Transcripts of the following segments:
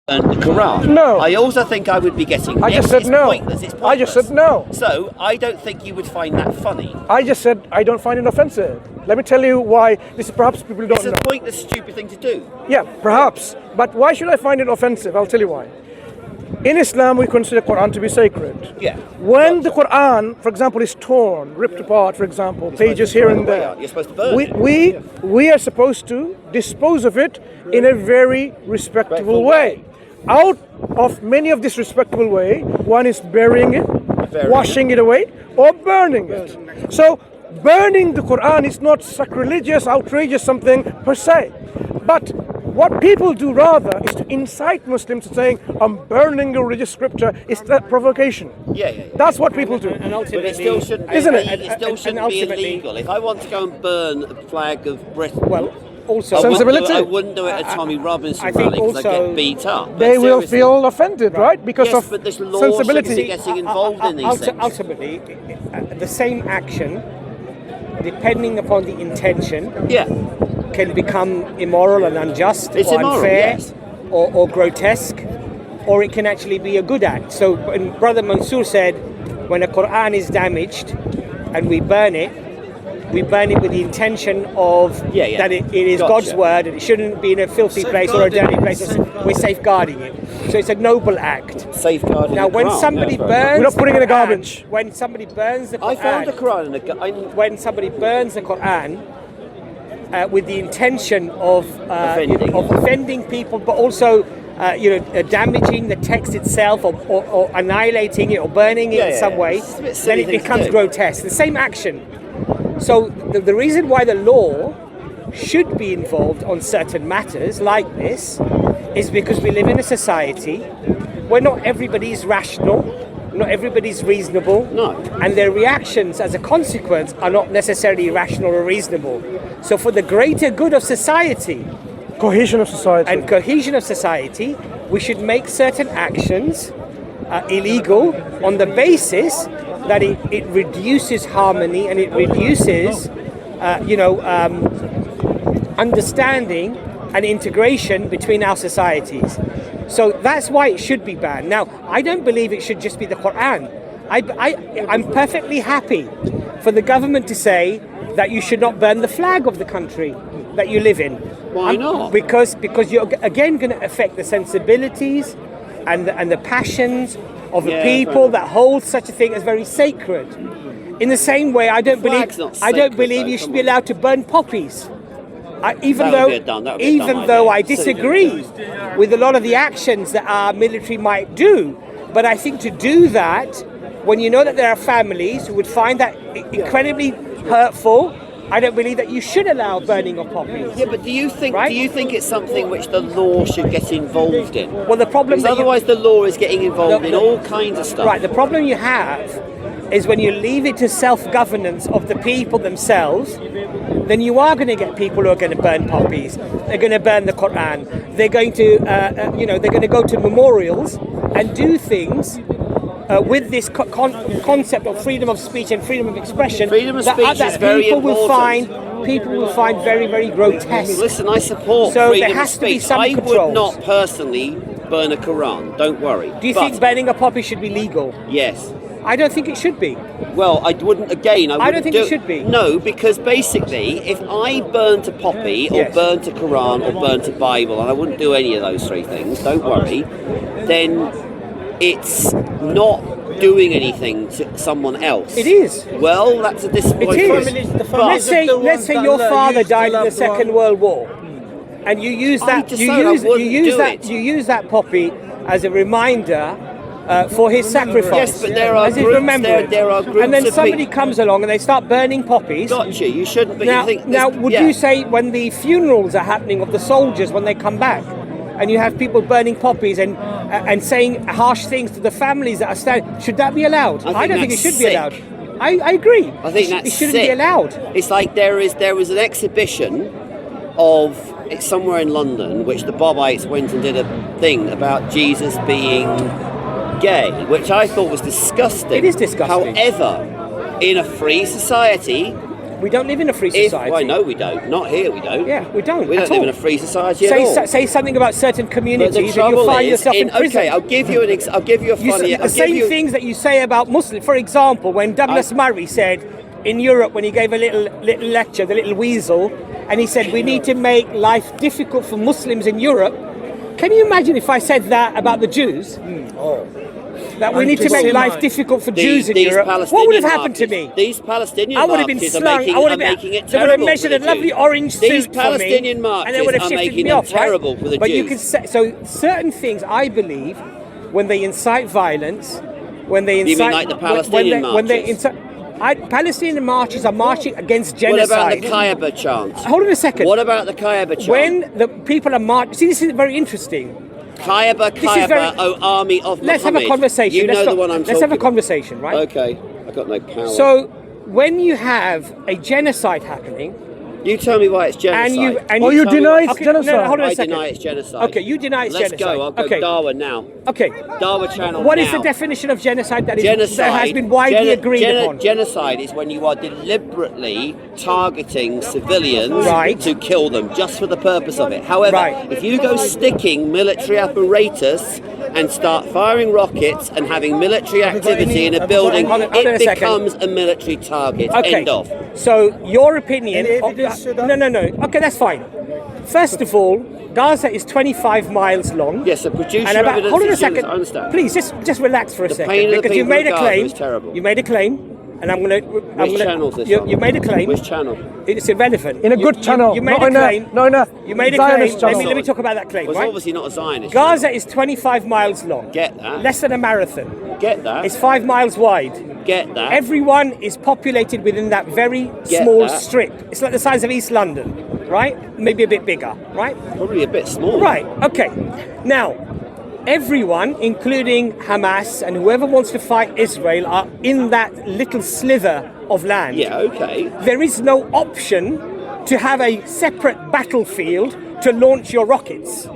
burn the Quran. No. I also think I would be getting. I just said it's no. Pointless. It's pointless. I just said no. So I don't think you would find that funny. I just said I don't find it offensive. Let me tell you why. This is perhaps people don't It's know. a pointless, stupid thing to do. Yeah, perhaps. But why should I find it offensive? I'll tell you why. In Islam, we consider Quran to be sacred. Yeah. When the Quran, for example, is torn, ripped apart, for example, pages here and there, You're supposed to burn it. we are supposed to dispose of it in a very respectable way. Out of many of this respectable way, one is burying it, washing it away, or burning it. So burning the Quran is not sacrilegious, outrageous something per se. But what people do rather is to incite Muslims to saying, I'm burning a religious scripture. It's that provocation. Yeah. That's what people do. And But it still shouldn't be, Isn't it? It still shouldn't be illegal. If I want to go and burn a flag of Britain, Well, also, Sensibility. I wouldn't do it at Tommy Robinson I think rally because I also get beat up. They will Seriously. feel offended, right? Because Yes, of but this law sensibility. shouldn't be getting involved in these things. Ultimately, the same action, depending upon the intention, Yeah. can become immoral and unjust It's or immoral, unfair yes. or grotesque, or it can actually be a good act. So when Brother Mansur said, when a Quran is damaged and we burn it with the intention of that it is Gotcha. God's word and it shouldn't be in a filthy place or a dirty place. We're safeguarding it. So it's a noble act. Safeguarding Now, the when Quran. somebody That's burns, We're not putting the it in the Quran, garbage. When somebody burns the Quran, I found a Quran in a when somebody burns the Quran with the intention of offending people, but also damaging the text itself or annihilating it or burning it in some way, It's a bit then silly it thing to becomes do. grotesque. The same action. So the reason why the law should be involved on certain matters like this is because we live in a society where not everybody is rational, not everybody's reasonable, No. and their reactions as a consequence are not necessarily rational or reasonable. So for the greater good of society Cohesion of society. and cohesion of society, we should make certain actions illegal on the basis that it reduces harmony and it reduces understanding and integration between our societies. So that's why it should be banned. Now, I don't believe it should just be the Quran. I'm perfectly happy for the government to say that you should not burn the flag of the country that you live in. Why not? Because you're again going to affect the sensibilities and the passions of the Yeah, people fair that hold such a thing as very sacred. In the same way, I don't Flag's believe not I don't sacred, believe though, you should come be on. allowed to burn poppies. Even That would be a dumb though idea. I disagree with a lot of the actions that our military might do, but I think to do that when you know that there are families who would find that incredibly hurtful, I don't believe that you should allow burning of poppies. Yeah, but do you think Right? it's something which the law should get involved in? Well, the problem Because otherwise the law is getting involved in all kinds of stuff. Right, the problem you have is when you leave it to self-governance of the people themselves, then you are going to get people who are going to burn poppies. They're going to burn the Quran. They're going to, they're going to go to memorials and do things with this concept of freedom of speech and freedom of expression. Freedom of speech is very important. People will find very, very grotesque. Listen, I support So freedom there has of to be speech. some I controls. would not personally burn a Quran. Don't worry. Do you But think burning a poppy should be legal? yes. I don't think it should be. Well, I wouldn't. Again, I wouldn't don't think do it should be. No, because basically, if I burnt a poppy or Yes. burnt a Quran or burnt a Bible, and I wouldn't do any of those three things. Don't worry. Then it's not doing anything to someone else. It is. Well, that's a disappointment. It is. But Let's say your father died in the Second World War, and you use that you use that poppy as a reminder for his sacrifice. Yes, but there are as his groups. remembrance. There are groups and then of somebody people. comes along and they start burning poppies. Gotcha. You shouldn't. But Now, you think would you say when the funerals are happening of the soldiers when they come back, and you have people burning poppies and saying harsh things to the families that are standing, should that be allowed? I don't think it that's should be sick. allowed. I agree. I think that's it shouldn't sick. be allowed. It's like there was an exhibition of it's somewhere in London which the Bobites went and did a thing about Jesus being gay, which I thought was disgusting. It is disgusting. However, in a free society, We don't live in a free society. Well, no, we don't. Not here, we don't. Yeah, we don't. We don't at live all. in a free society at all. Say something about certain But communities, the and trouble you'll find is, yourself in prison. okay, I'll give you a funny. The same things that you say about Muslims. For example, when Douglas Murray said in Europe, when he gave a little lecture, the little weasel, and he said we need to make life difficult for Muslims in Europe. Can you imagine if I said that about the Jews? That we need to make life difficult for Jews in Europe. What would have happened to me? These Palestinian I would have been marches slung. are making it They would have terrible measured for a the lovely Jews. orange These suit Palestinian for me, marches and they would have are shifted making me it off, terrible right? for the But Jews. you can say, so certain things, I believe, when they incite violence, when they incite, You mean like the Palestinian when they marches? incite, Palestinian marches are marching against What genocide. about the Khyber chant? Hold on a second. What about the Khyber chant? When the people are marching, see, this is very interesting. Khyber, very- O army of Let's have Muhammad. a conversation. You know Let's the one I'm Let's talking have a about. conversation, right? Okay, I've got no power. So, when you have a genocide happening, you tell me why it's genocide. and Oh, you tell me deny why- it's Okay, genocide. no, hold on a I second. deny it's genocide. Okay, you deny it's Let's genocide. go. I'll go Okay. Darwin now. Okay. Darwin channel What now. is the definition of genocide that Genocide has been widely agreed upon? Genocide is when you are deliberately targeting civilians Right. to kill them just for the purpose of it. However, Right. if you go sticking military apparatus and start firing rockets and having military activity in a building, hold on a it second. becomes a military target. Okay. End of. So your opinion? Any evidence to that? No. Okay, that's fine. First of all, Gaza is 25 miles long. Yes, so produce And your about, evidence. hold on a as soon as- second. I understand. Please, just relax for a The second, pain of the because you people made of a Gaza claim. is terrible. You made a claim, and I'm gonna. Which channel is this on? You made a claim. Which channel? It's irrelevant. In a good channel, You made not a in a- claim. no, in a You made a Zionist claim. channel. Let me talk about that claim. Well, it's Right? obviously not a Zionist. Gaza is 25 miles long. Get that. Less than a marathon. Get that. It's 5 miles wide. Get that. Everyone is populated within that very Get small that. strip. It's like the size of East London, right? Maybe a bit bigger, right? Probably a bit small. Right, okay. Now, everyone, including Hamas and whoever wants to fight Israel, are in that little slither of land. Yeah, okay. There is no option to have a separate battlefield to launch your rockets.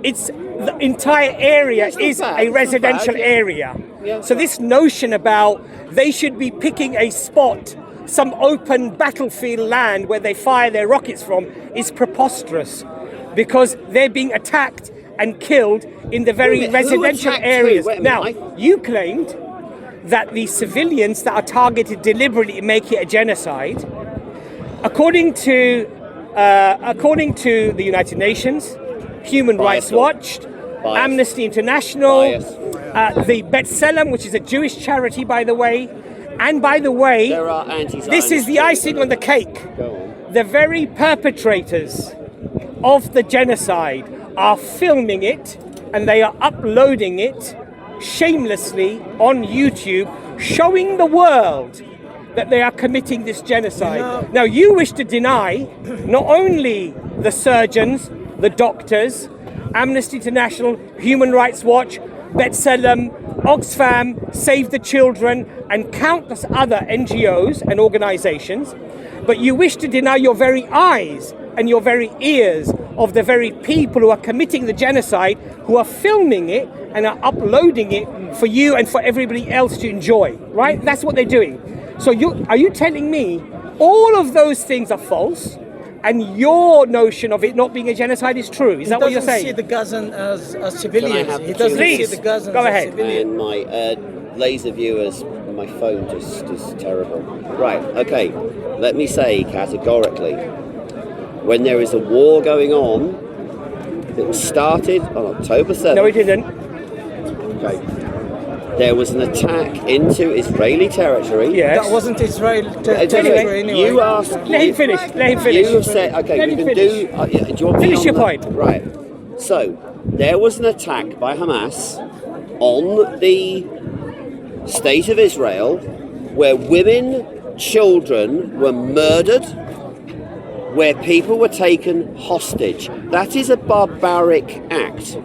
It's the entire area It's not is bad, a it's not residential bad, yeah. area. Yeah. So this notion about they should be picking a spot, some open battlefield land where they fire their rockets from, is preposterous, because they're being attacked and killed in the very Who residential attacked areas. who? Wait a Now, minute, you claimed that the civilians that are targeted deliberately make it a genocide. According to the United Nations, Human Rights Bias. Watch, Bias. Amnesty International, Bias. the Bet Salem, which is a Jewish charity, by the way, and by the way, There are anti-Zionists. this is the icing on the cake. Go on. The very perpetrators of the genocide are filming it, and they are uploading it shamelessly on YouTube, showing the world that they are committing this genocide. Now, you wish to deny not only the surgeons, the doctors, Amnesty International, Human Rights Watch, B'Tselem, Oxfam, Save the Children, and countless other NGOs and organizations, but you wish to deny your very eyes and your very ears of the very people who are committing the genocide, who are filming it and are uploading it for you and for everybody else to enjoy, right? That's what they're doing. So are you telling me all of those things are false, and your notion of it not being a genocide is true? Is that what you're saying? He doesn't see the Gazan as Can civilians. I have He the doesn't two? see the Gazans Go as ahead. civilians. And my laser viewers, my phone just is terrible. Right, okay. Let me say categorically, when there is a war going on, that was started on October 7th. No, he didn't. Okay. There was an attack into Israeli territory. Yes. That wasn't Israel Anyway, territory anyway. you asked. Let him finish. Let him finish. You have said, okay, Let we him can finish. do. Yeah, do you want me Finish on your the- point. Right. So, there was an attack by Hamas on the state of Israel where women, children were murdered, where people were taken hostage. That is a barbaric act.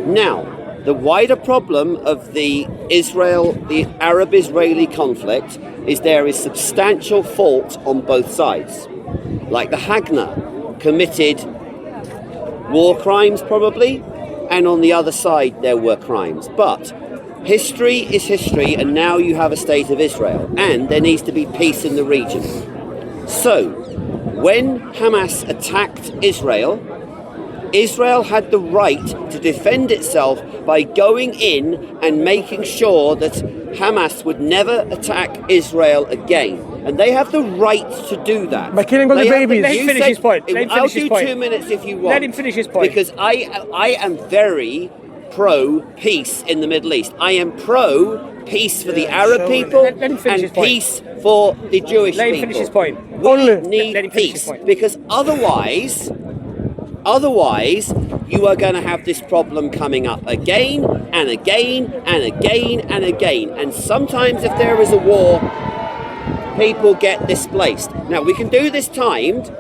Now, the wider problem of the Arab-Israeli conflict is there is substantial fault on both sides. Like the Haganah committed war crimes probably, and on the other side there were crimes. But history is history, and now you have a state of Israel, and there needs to be peace in the region. So, when Hamas attacked Israel, Israel had the right to defend itself by going in and making sure that Hamas would never attack Israel again. And they have the right to do that. By killing all the babies. Let him finish his point. Let him I'll finish his do point. 2 minutes if you want. Let him finish his point. Because I am very pro-peace in the Middle East. I am pro-peace for the Arab people Let him finish and his point. peace for the Jewish Let him people. finish his point. We Only. need Let him finish his peace point. because otherwise you are going to have this problem coming up again and again and again and again. And sometimes if there is a war, people get displaced. Now, we can do this timed.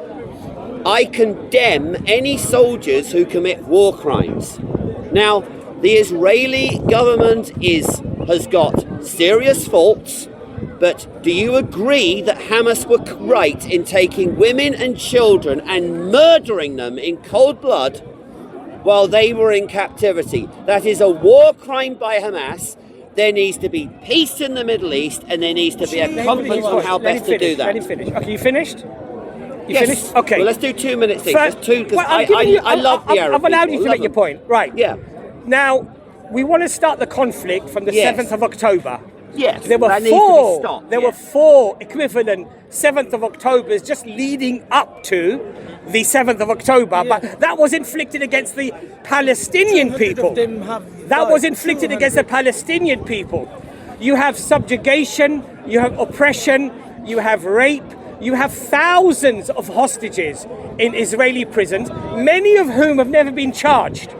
I condemn any soldiers who commit war crimes. Now, the Israeli government has got serious faults, but do you agree that Hamas were right in taking women and children and murdering them in cold blood while they were in captivity? That is a war crime by Hamas. There needs to be peace in the Middle East, and there needs to be a conference on how best to do that. Let him finish. Okay, you finished? You Yes. finished? Okay. Well, let's do 2 minutes each. First- Just two, because well, I'm giving you- I love the Arab I've allowed people. you to Love make your them. point. Right. Yeah. Now, we want to start the conflict from the Yes. 7th of October. Yes, There were that needs to be four. stopped, There yes. were four equivalent 7th of Octobers just leading up to the 7th of October, but that was inflicted against the Palestinian 200 people. of them have That died. was inflicted against the 200. Palestinian people. You have subjugation, you have oppression, you have rape, you have thousands of hostages in Israeli prisons, many of whom have never been charged.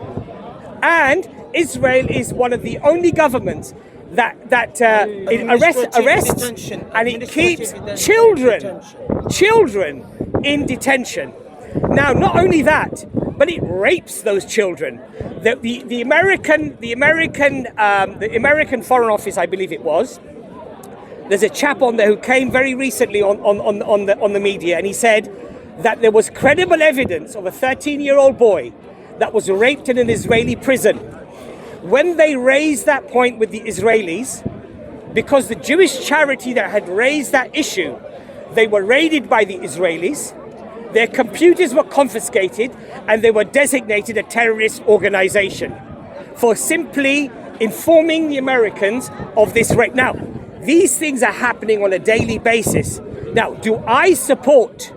And Israel is one of the only governments that it arrests detention. and it keeps Administrative children in detention. Now, not only that, but it rapes those children. The American Foreign Office, I believe it was. There's a chap on there who came very recently on the media, and he said that there was credible evidence of a 13-year-old boy that was raped in an Israeli prison. When they raised that point with the Israelis, because the Jewish charity that had raised that issue, they were raided by the Israelis, their computers were confiscated, and they were designated a terrorist organization for simply informing the Americans of this rape. Now, these things are happening on a daily basis. Now, do I support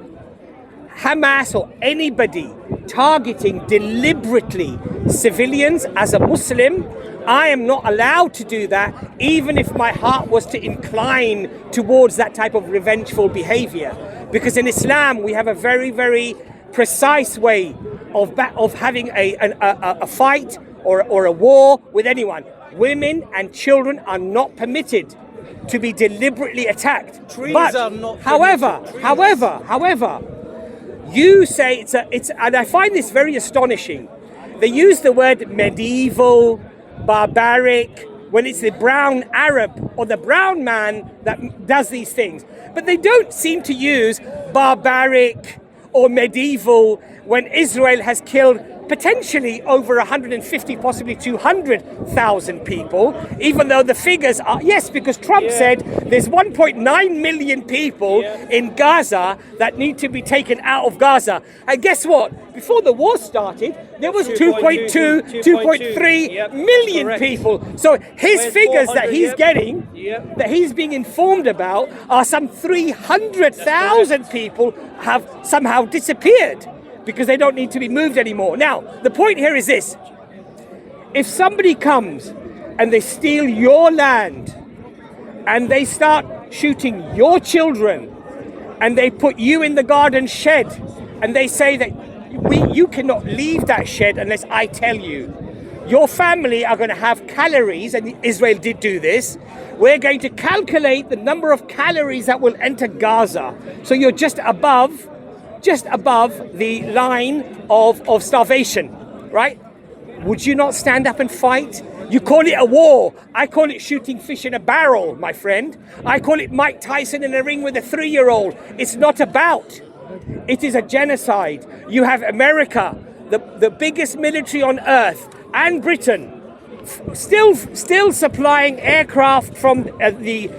Hamas or anybody targeting deliberately civilians? As a Muslim, I am not allowed to do that, even if my heart was to incline towards that type of revengeful behavior. Because in Islam, we have a very, very precise way of having a fight or a war with anyone. Women and children are not permitted to be deliberately attacked. Trees But, are not however, you say it's, and I find this very astonishing. They use the word medieval, barbaric, when it's the brown Arab or the brown man that does these things. But they don't seem to use barbaric or medieval when Israel has killed potentially over 150, possibly 200,000 people, even though the figures are, yes, because Trump said there's 1.9 million people in Gaza that need to be taken out of Gaza. And guess what? Before the war started, there was 2.2, 2.3 million Correct. people. So his Where's figures that 400, he's getting, that he's being informed about, are some 300,000 people have somehow disappeared because they don't need to be moved anymore. Now, the point here is this. If somebody comes and they steal your land and they start shooting your children and they put you in the garden shed and they say that you cannot leave that shed unless I tell you. Your family are going to have calories, and Israel did do this. We're going to calculate the number of calories that will enter Gaza. So you're just above the line of starvation, right? Would you not stand up and fight? You call it a war. I call it shooting fish in a barrel, my friend. I call it Mike Tyson in a ring with a 3-year-old. It's not about. It is a genocide. You have America, the biggest military on earth, and Britain, still supplying aircraft from the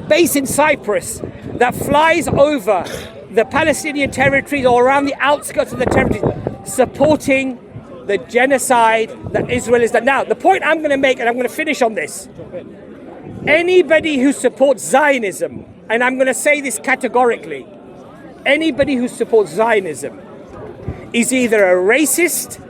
base in Cyprus that flies over the Palestinian territories or around the outskirts of the territories, supporting the genocide that Israel has done. Now, the point I'm going to make, and I'm going to finish on this, anybody who supports Zionism, and I'm going to say this categorically, anybody who supports Zionism is either a racist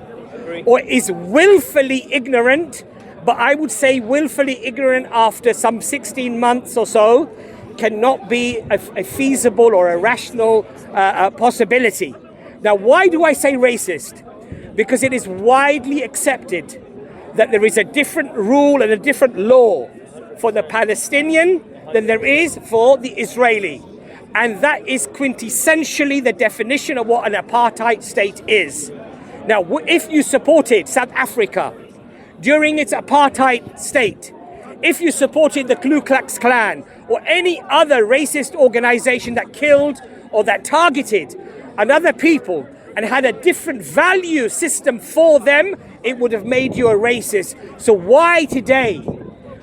or is willfully ignorant, but I would say willfully ignorant after some 16 months or so cannot be a feasible or a rational possibility. Now, why do I say racist? Because it is widely accepted that there is a different rule and a different law for the Palestinian than there is for the Israeli. And that is quintessentially the definition of what an apartheid state is. Now, if you supported South Africa during its apartheid state, if you supported the Ku Klux Klan or any other racist organization that killed or that targeted another people and had a different value system for them, it would have made you a racist. So why today,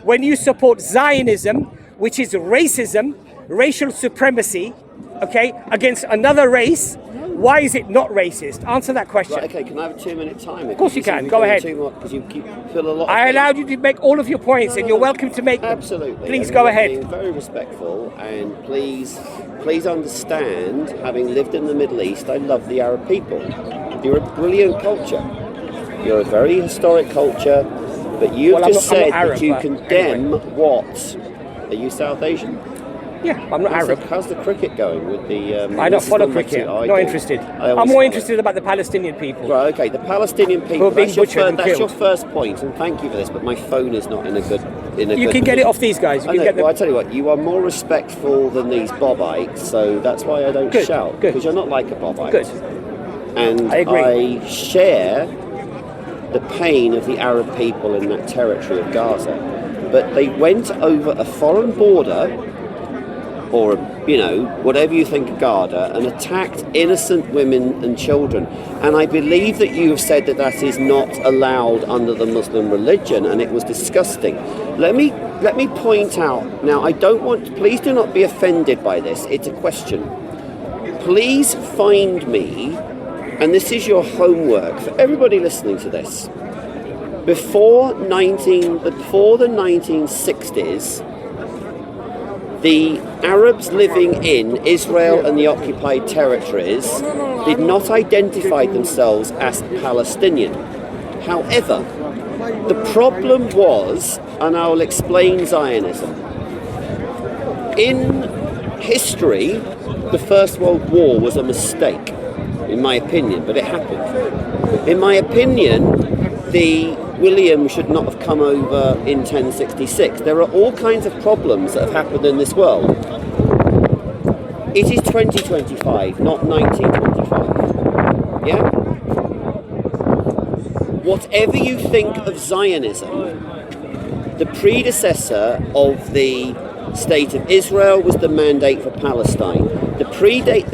when you support Zionism, which is racism, racial supremacy, okay, against another race, why is it not racist? Answer that question. Right, okay, can I have a 2-minute time? Of course you can. Go ahead. Because you keep fill a lot. I allowed you to make all of your points, and you're welcome to make them. Absolutely. Please go ahead. Being very respectful, and please understand. Having lived in the Middle East, I love the Arab people. You're a brilliant culture. You're a very historic culture, but you've just said that you condemn what? Are you South Asian? Yeah, I'm not Arab. How's the cricket going with the... I don't follow cricket. Not interested. I'm more interested about the Palestinian people. Right, okay, the Palestinian people. Who are being butchered and that's killed. your first point, and thank you for this, but my phone is not in a good... You can get it off these guys. I tell you what, you are more respectful than these Bobites, so that's why I don't shout. Because you're not like a Bobite. Good. And I agree. I share the pain of the Arab people in that territory of Gaza. But they went over a foreign border, or, you know, whatever you think of Gaza, and attacked innocent women and children. And I believe that you have said that that is not allowed under the Muslim religion, and it was disgusting. Let me point out, now I don't want, please do not be offended by this, it's a question. Please find me, and this is your homework for everybody listening to this, before the 1960s, the Arabs living in Israel and the occupied territories did not identify themselves as Palestinian. However, the problem was, and I'll explain Zionism. In history, the First World War was a mistake, in my opinion, but it happened. In my opinion, William should not have come over in 1066. There are all kinds of problems that have happened in this world. It is 2025, not 1925. Yeah? Whatever you think of Zionism, the predecessor of the State of Israel was the Mandate for Palestine. The predate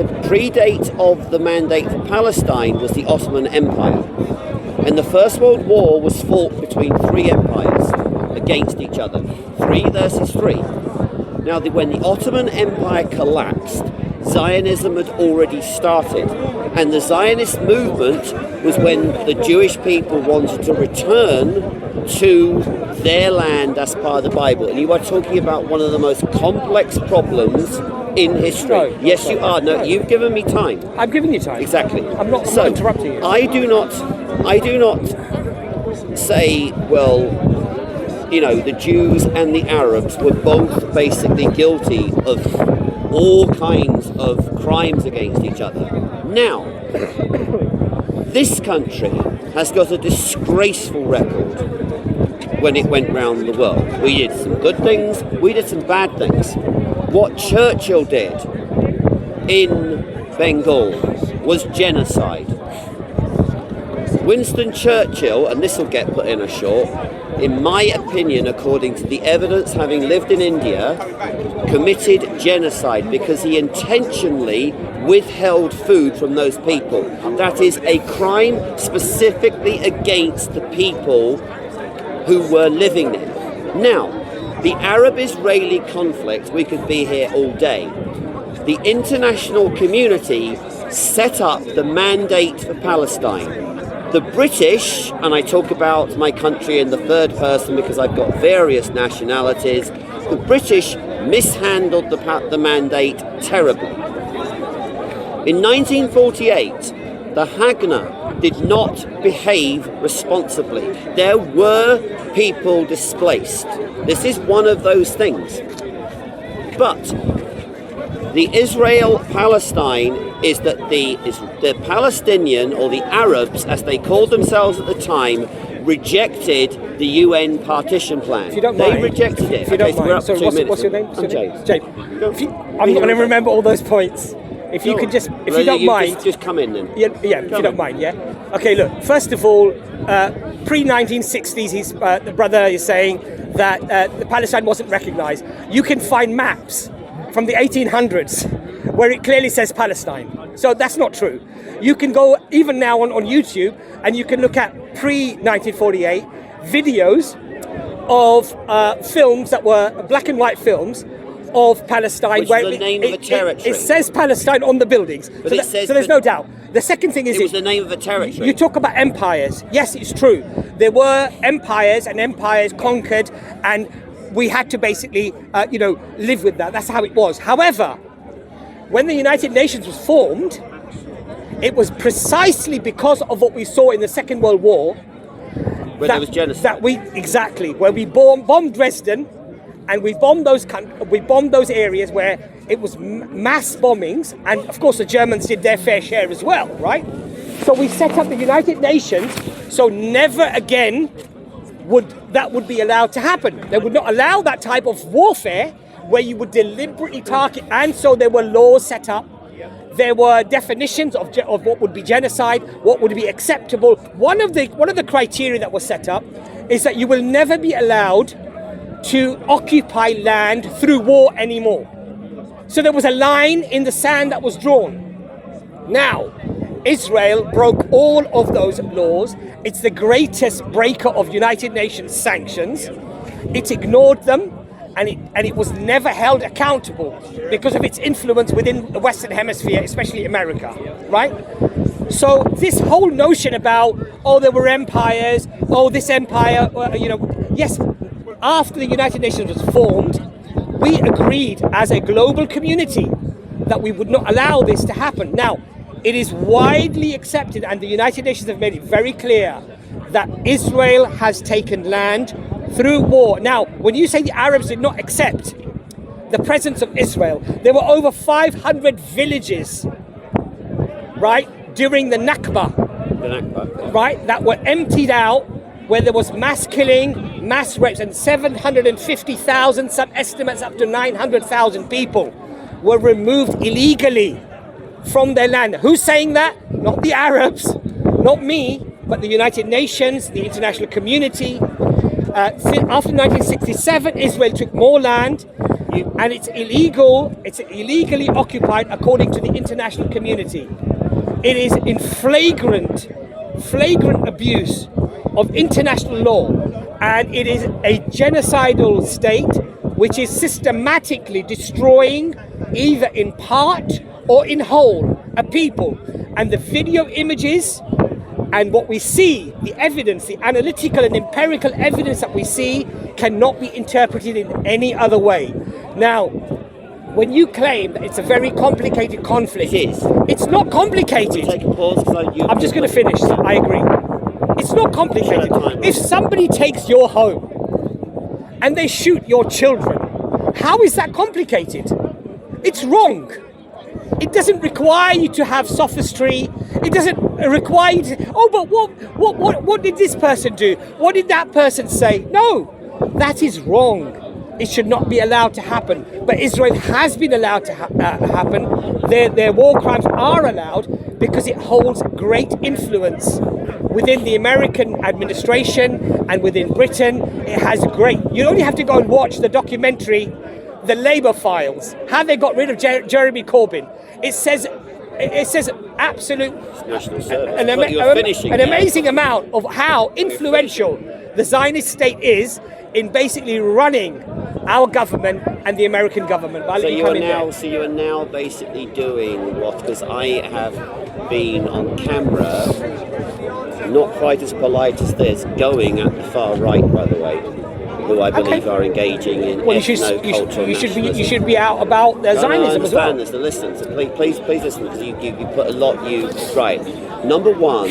of the Mandate for Palestine was the Ottoman Empire. And the First World War was fought between three empires against each other. 3 versus 3. Now, when the Ottoman Empire collapsed, Zionism had already started. And the Zionist movement was when the Jewish people wanted to return to their land as part of the Bible. And you are talking about one of the most complex problems in history. No, yes, you are. No, you've given me time. I'm giving you time. Exactly. I'm not interrupting you. I do not say, well, you know, the Jews and the Arabs were both basically guilty of all kinds of crimes against each other. Now, this country has got a disgraceful record when it went round the world. We did some good things, we did some bad things. What Churchill did in Bengal was genocide. Winston Churchill, and this will get put in a short, in my opinion, according to the evidence, having lived in India, committed genocide because he intentionally withheld food from those people. That is a crime specifically against the people who were living there. Now, The Arab-Israeli conflict, we could be here all day. The international community set up the mandate for Palestine. The British, and I talk about my country in the third person because I've got various nationalities, the British mishandled the mandate terribly. In 1948, the Haganah did not behave responsibly. There were people displaced. This is one of those things. But the Israel-Palestine is that the Palestinian, or the Arabs, as they called themselves at the time, rejected the UN partition plan. If you don't they mind, rected it. If you don't so we're mind. up to Sorry, 2 minutes. what's your name? I'm James. James. I'm not going to remember all those points. If you could just, if you don't mind, just come in then. Yeah, if you don't mind, yeah. Okay, look. First of all, pre-1960s, the brother is saying that the Palestine wasn't recognised. You can find maps from the 1800s where it clearly says Palestine. So that's not true. You can go even now on YouTube and you can look at pre-1948 videos of films that were black and white films of Palestine. Which is the name of a territory. It says Palestine on the buildings. But So there's no doubt. The second thing is it was the name of a territory. You talk about empires. Yes, it's true. There were empires, and empires conquered, and we had to basically, live with that. That's how it was. However, when the United Nations was formed, it was precisely because of what we saw in the Second World War. Where there was genocide. Where we bombed Dresden, and we bombed those areas where it was mass bombings, and of course the Germans did their fair share as well, right? So we set up the United Nations, so never again would be allowed to happen. They would not allow that type of warfare where you would deliberately target, and so there were laws set up. There were definitions of what would be genocide, what would be acceptable. One of the criteria that was set up is that you will never be allowed to occupy land through war anymore. So there was a line in the sand that was drawn. Now, Israel broke all of those laws. It's the greatest breaker of United Nations sanctions. It ignored them, and it was never held accountable because of its influence within the Western Hemisphere, especially America, right? So this whole notion about, there were empires, this empire, yes, after the United Nations was formed, we agreed as a global community that we would not allow this to happen. Now, it is widely accepted, and the United Nations have made it very clear, that Israel has taken land through war. Now, when you say the Arabs did not accept the presence of Israel, there were over 500 villages, right, during the Nakba, right, that were emptied out, where there was mass killing, mass rapes, and 750,000, some estimates up to 900,000 people were removed illegally from their land. Who's saying that? Not the Arabs, not me, but the United Nations, the international community. After 1967, Israel took more land, and it's illegally occupied according to the international community. It is in flagrant abuse of international law, and it is a genocidal state which is systematically destroying, either in part or in whole, a people. And the video images and what we see, the evidence, the analytical and empirical evidence that we see, cannot be interpreted in any other way. Now, when you claim that it's a very complicated conflict, it's not complicated. Take a pause, I'm just going to finish. I agree. It's not complicated. If somebody takes your home and they shoot your children, how is that complicated? It's wrong. It doesn't require you to have sophistry. It doesn't require you to, but what did this person do? What did that person say? No, that is wrong. It should not be allowed to happen. But Israel has been allowed to happen. Their war crimes are allowed because it holds great influence within the American administration and within Britain. It has great. You only have to go and watch the documentary, The Labour Files, how they got rid of Jeremy Corbyn. It says absolute an amazing amount of how influential the Zionist state is in basically running our government and the American government. But I'll So let you you come are in there. now, so you are now basically doing what? Because I have been on camera, not quite as polite as this, going at the far right, by the way, who I believe are engaging in Well, ethno-cultural you should be out about Zionism as well. This. Listen, so please listen, because you put a lot. Right. Number one,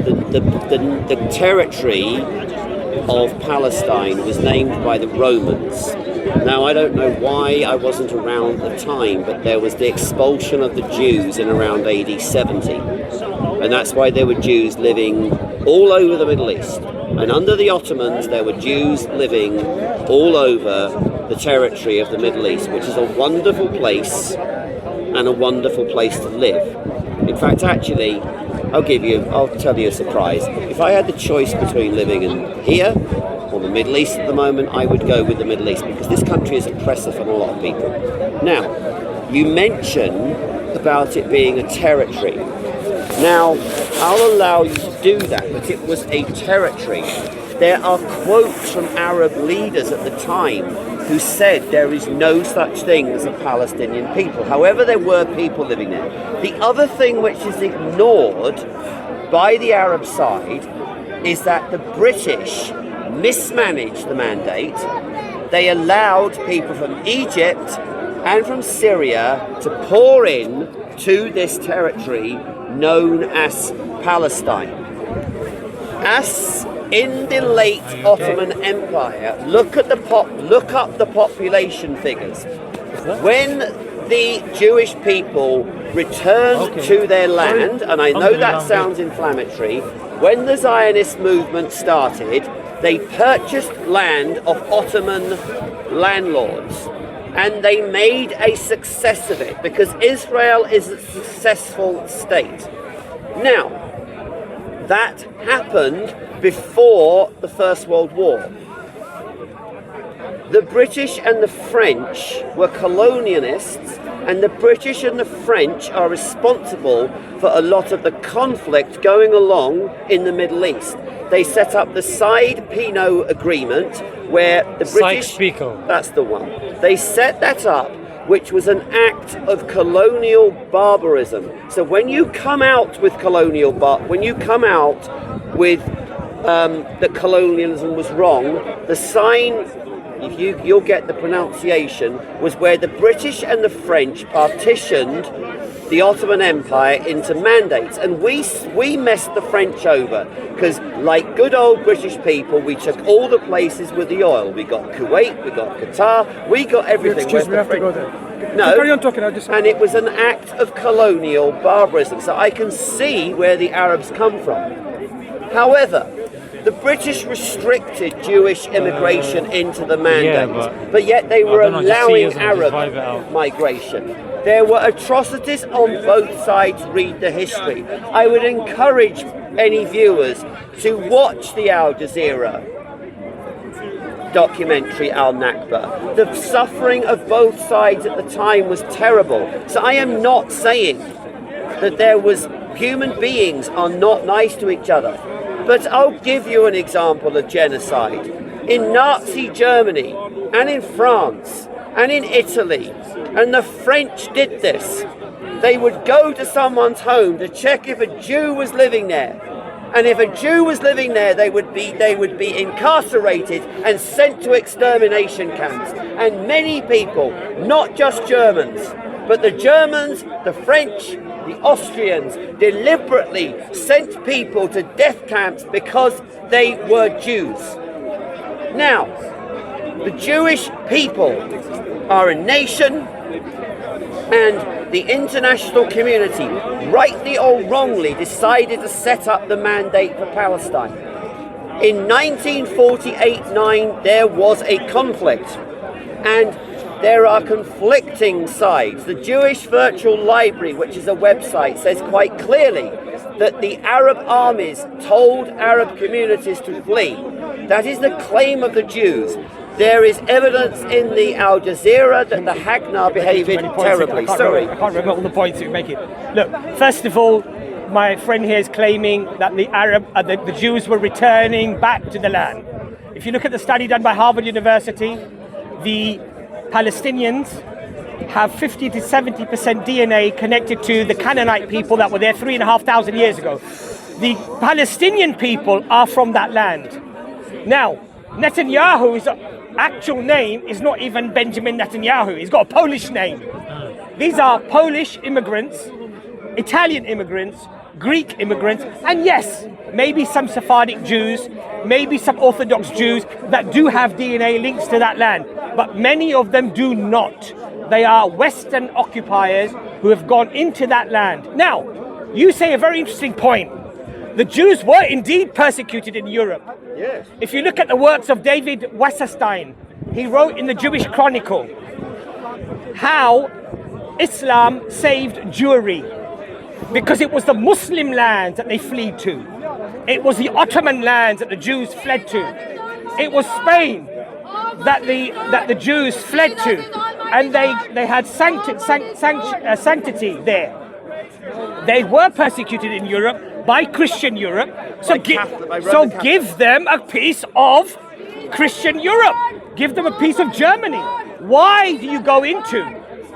the territory of Palestine was named by the Romans. Now, I don't know why I wasn't around at the time, but there was the expulsion of the Jews in around AD 70. And that's why there were Jews living all over the Middle East. And under the Ottomans, there were Jews living all over the territory of the Middle East, which is a wonderful place and a wonderful place to live. In fact, actually, I'll tell you a surprise. If I had the choice between living in here or the Middle East at the moment, I would go with the Middle East, because this country is oppressive on a lot of people. Now, you mention about it being a territory. Now, I'll allow you to do that, but it was a territory. There are quotes from Arab leaders at the time who said there is no such thing as a Palestinian people. However, there were people living there. The other thing which is ignored by the Arab side is that the British mismanaged the mandate. They allowed people from Egypt and from Syria to pour in to this territory known as Palestine. As in the late Ottoman Empire, look up the population figures. When the Jewish people returned to their land, and I know that sounds inflammatory, when the Zionist movement started, they purchased land of Ottoman landlords, and they made a success of it, because Israel is a successful state. Now, that happened before the First World War. The British and the French were colonialists, and the British and the French are responsible for a lot of the conflict going along in the Middle East. They set up the Side-Pino Agreement, where the British... Sykes-Picot. That's the one. They set that up, which was an act of colonial barbarism. So when you come out with that colonialism was wrong, the sign, if you'll get the pronunciation, was where the British and the French partitioned the Ottoman Empire into mandates, and we messed the French over, because like good old British people, we took all the places with the oil. We got Kuwait, we got Qatar, we got everything. Excuse me, we have to go there. No, carry on talking. And it was an act of colonial barbarism. So I can see where the Arabs come from. However, the British restricted Jewish immigration into the mandate, but yet they were allowing Arab migration. There were atrocities on both sides. Read the history. I would encourage any viewers to watch the Al Jazeera documentary Al Nakba. The suffering of both sides at the time was terrible. So I am not saying that human beings are not nice to each other. But I'll give you an example of genocide. In Nazi Germany, and in France, and in Italy, and the French did this. They would go to someone's home to check if a Jew was living there. And if a Jew was living there, they would be incarcerated and sent to extermination camps. And many people, not just Germans, but the Germans, the French, the Austrians, deliberately sent people to death camps because they were Jews. Now, the Jewish people are a nation, and the international community, rightly or wrongly, decided to set up the mandate for Palestine. In 1948-9, there was a conflict, and there are conflicting sides. The Jewish Virtual Library, which is a website, says quite clearly that the Arab armies told Arab communities to flee. That is the claim of the Jews. There is evidence in the Al Jazeera that the Haganah behaved terribly. Sorry. I can't remember all the points you're making. Look, first of all, my friend here is claiming that the Jews were returning back to the land. If you look at the study done by Harvard University, the Palestinians have 50 to 70% DNA connected to the Canaanite people that were there 3,500 years ago. The Palestinian people are from that land. Now, Netanyahu's actual name is not even Benjamin Netanyahu. He's got a Polish name. These are Polish immigrants, Italian immigrants, Greek immigrants, and yes, maybe some Sephardic Jews, maybe some Orthodox Jews that do have DNA links to that land, but many of them do not. They are Western occupiers who have gone into that land. Now, you say a very interesting point. The Jews were indeed persecuted in Europe. Yes. If you look at the works of David Wasserstein, he wrote in the Jewish Chronicle how Islam saved Jewry, because it was the Muslim lands that they fled to. It was the Ottoman lands that the Jews fled to. It was Spain that the Jews fled to, and they had sanctity there. They were persecuted in Europe by Christian Europe, so give them a piece of Christian Europe. Give them a piece of Germany. Why do you go into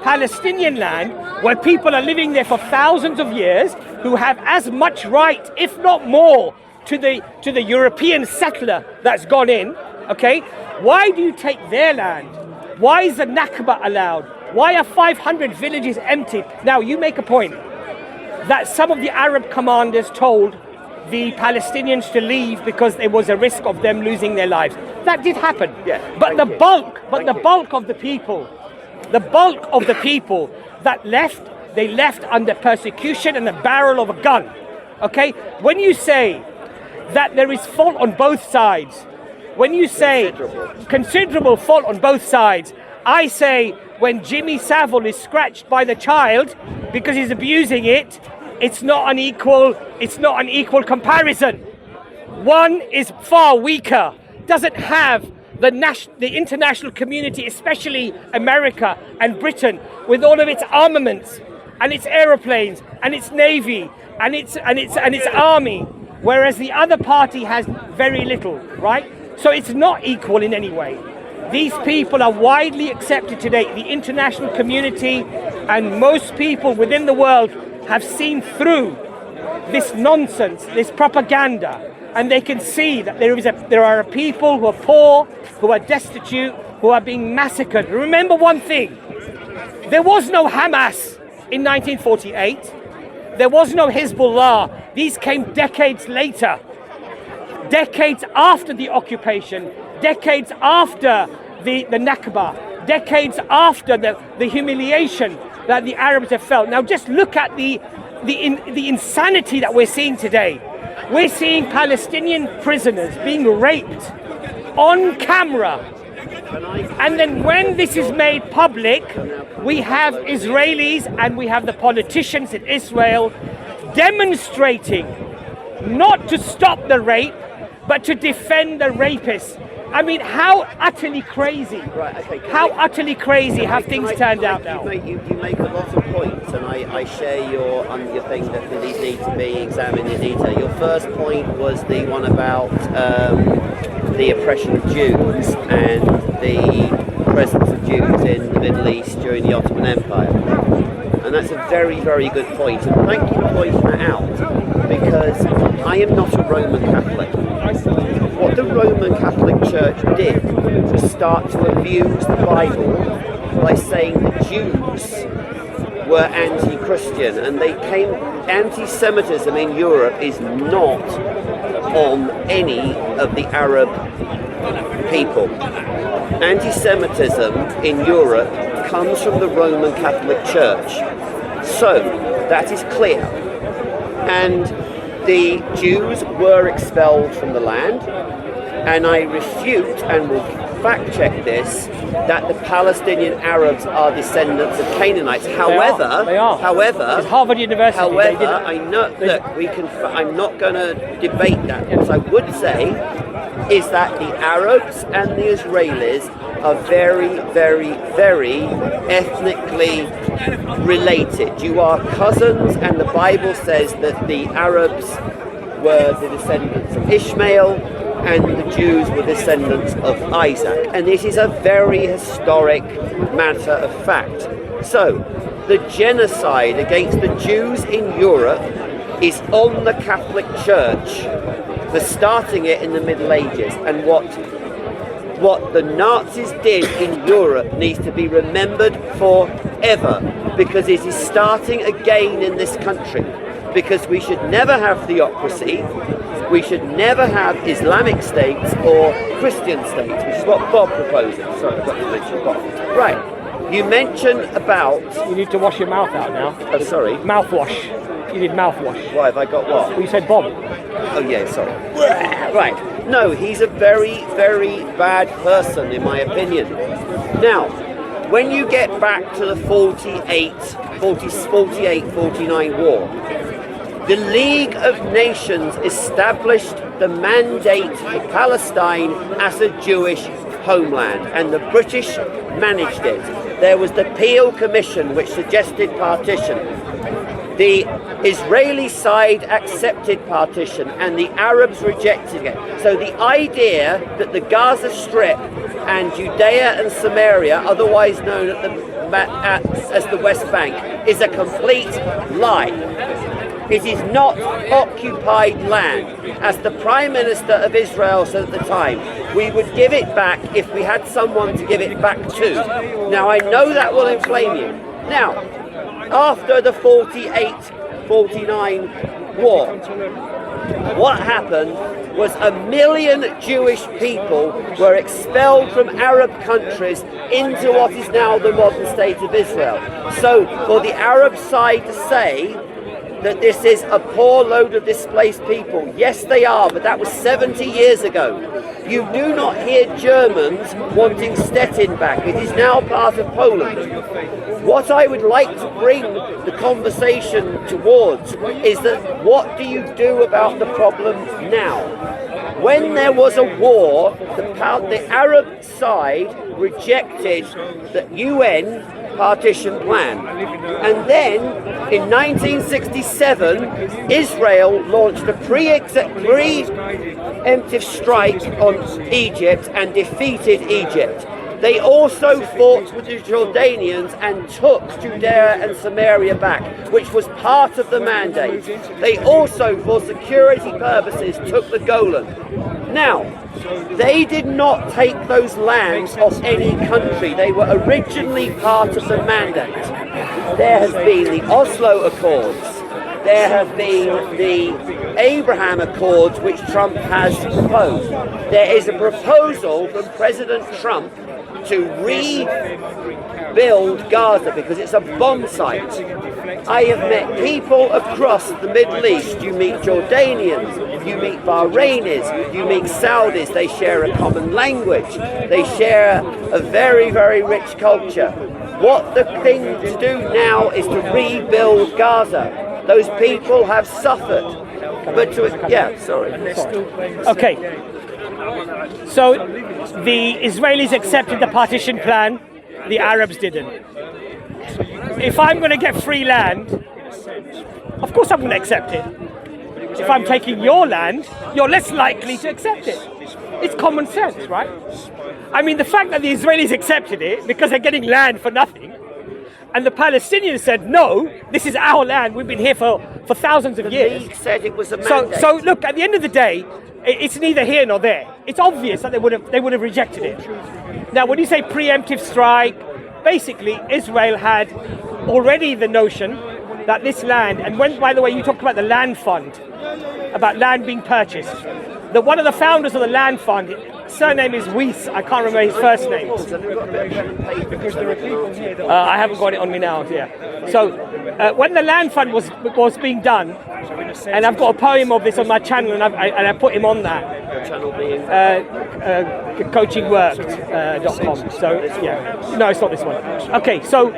Palestinian land where people are living there for thousands of years, who have as much right, if not more, to the European settler that's gone in? Okay, why do you take their land? Why is the Nakba allowed? Why are 500 villages empty? Now, you make a point that some of the Arab commanders told the Palestinians to leave because there was a risk of them losing their lives. That did happen. Yeah, but the bulk of the people that left, they left under persecution and the barrel of a gun. Okay? When you say that there is fault on both sides, when you say considerable fault on both sides, I say when Jimmy Savile is scratched by the child because he's abusing it, it's not an equal comparison. One is far weaker, doesn't have the international community, especially America and Britain, with all of its armaments and its aeroplanes and its navy and its army, whereas the other party has very little, right? So it's not equal in any way. These people are widely accepted today. The international community and most people within the world have seen through this nonsense, this propaganda, and they can see that there are people who are poor, who are destitute, who are being massacred. Remember one thing: there was no Hamas in 1948. There was no Hezbollah. These came decades later, decades after the occupation, decades after the Nakba, decades after the humiliation that the Arabs have felt. Now just look at the insanity that we're seeing today. We're seeing Palestinian prisoners being raped on camera. And then when this is made public, we have Israelis and we have the politicians in Israel demonstrating not to stop the rape, but to defend the rapists. I mean, how utterly crazy, utterly crazy have things turned out now. You make a lot of points, and I share your thing that these need to be examined in detail. Your first point was the one about the oppression of Jews and the presence of Jews in the Middle East during the Ottoman Empire. And that's a very, very good point. And thank you for pointing that out, because I am not a Roman Catholic. What the Roman Catholic Church did was start to abuse the Bible by saying the Jews were anti-Christian, and anti-Semitism in Europe is not on any of the Arab people. Anti-Semitism in Europe comes from the Roman Catholic Church. So that is clear. And the Jews were expelled from the land, and I refute and will fact check this, that the Palestinian Arabs are descendants of Canaanites. However, they are. However, Harvard University. However, I know. Look, I'm not going to debate that. What I would say is that the Arabs and the Israelis are very, very, very ethnically related. You are cousins, and the Bible says that the Arabs were the descendants of Ishmael, and the Jews were descendants of Isaac. And this is a very historic matter of fact. So, the genocide against the Jews in Europe is on the Catholic Church for starting it in the Middle Ages. And what the Nazis did in Europe needs to be remembered forever, because it is starting again in this country. Because we should never have theocracy, we should never have Islamic states or Christian states, which is what Bob proposes. Sorry, I've got to mention Bob. Right, you mentioned about... You need to wash your mouth out now. Oh, sorry. Mouthwash. You need mouthwash. Why, have I got what? Well, you said Bob. Oh, yeah, sorry. Right, no, he's a very, very bad person, in my opinion. Now, when you get back to the 48-49 war, the League of Nations established the mandate for Palestine as a Jewish homeland, and the British managed it. There was the Peel Commission, which suggested partition. The Israeli side accepted partition, and the Arabs rejected it. So the idea that the Gaza Strip and Judea and Samaria, otherwise known as the West Bank, is a complete lie. It is not occupied land. As the Prime Minister of Israel said at the time, we would give it back if we had someone to give it back to. Now, I know that will inflame you. Now, after the 48-49 war, what happened was 1 million Jewish people were expelled from Arab countries into what is now the modern state of Israel. So for the Arab side to say that this is a poor load of displaced people, yes they are, but that was 70 years ago. You do not hear Germans wanting Stettin back. It is now part of Poland. What I would like to bring the conversation towards is that what do you do about the problem now? When there was a war, the Arab side rejected the UN partition plan. And then in 1967, Israel launched a preemptive strike on Egypt and defeated Egypt. They also fought with the Jordanians and took Judea and Samaria back, which was part of the mandate. They also, for security purposes, took the Golan. Now, they did not take those lands off any country. They were originally part of the mandate. There has been the Oslo Accords. There have been the Abraham Accords, which Trump has proposed. There is a proposal from President Trump to rebuild Gaza because it's a bomb site. I have met people across the Middle East. You meet Jordanians, you meet Bahrainis, you meet Saudis. They share a common language. They share a very, very rich culture. What the thing to do now is to rebuild Gaza. Those people have suffered. But Okay. So the Israelis accepted the partition plan, the Arabs didn't. If I'm going to get free land, of course I'm going to accept it. If I'm taking your land, you're less likely to accept it. It's common sense, right? I mean, the fact that the Israelis accepted it because they're getting land for nothing, and the Palestinians said, no, this is our land, we've been here for thousands of years. The League said it was a mandate. So look, at the end of the day, it's neither here nor there. It's obvious that they would have rejected it. Now, when you say preemptive strike, basically Israel had already the notion that this land, and when, by the way, you talked about the land fund, about land being purchased, that one of the founders of the land fund, his surname is Weiss, I can't remember his first name. I haven't got it on me now, yeah. So when the land fund was being done, and I've got a poem of this on my channel, and I put him on that. Channel being coachingworked.com. So yeah, no, it's not this one. Okay, so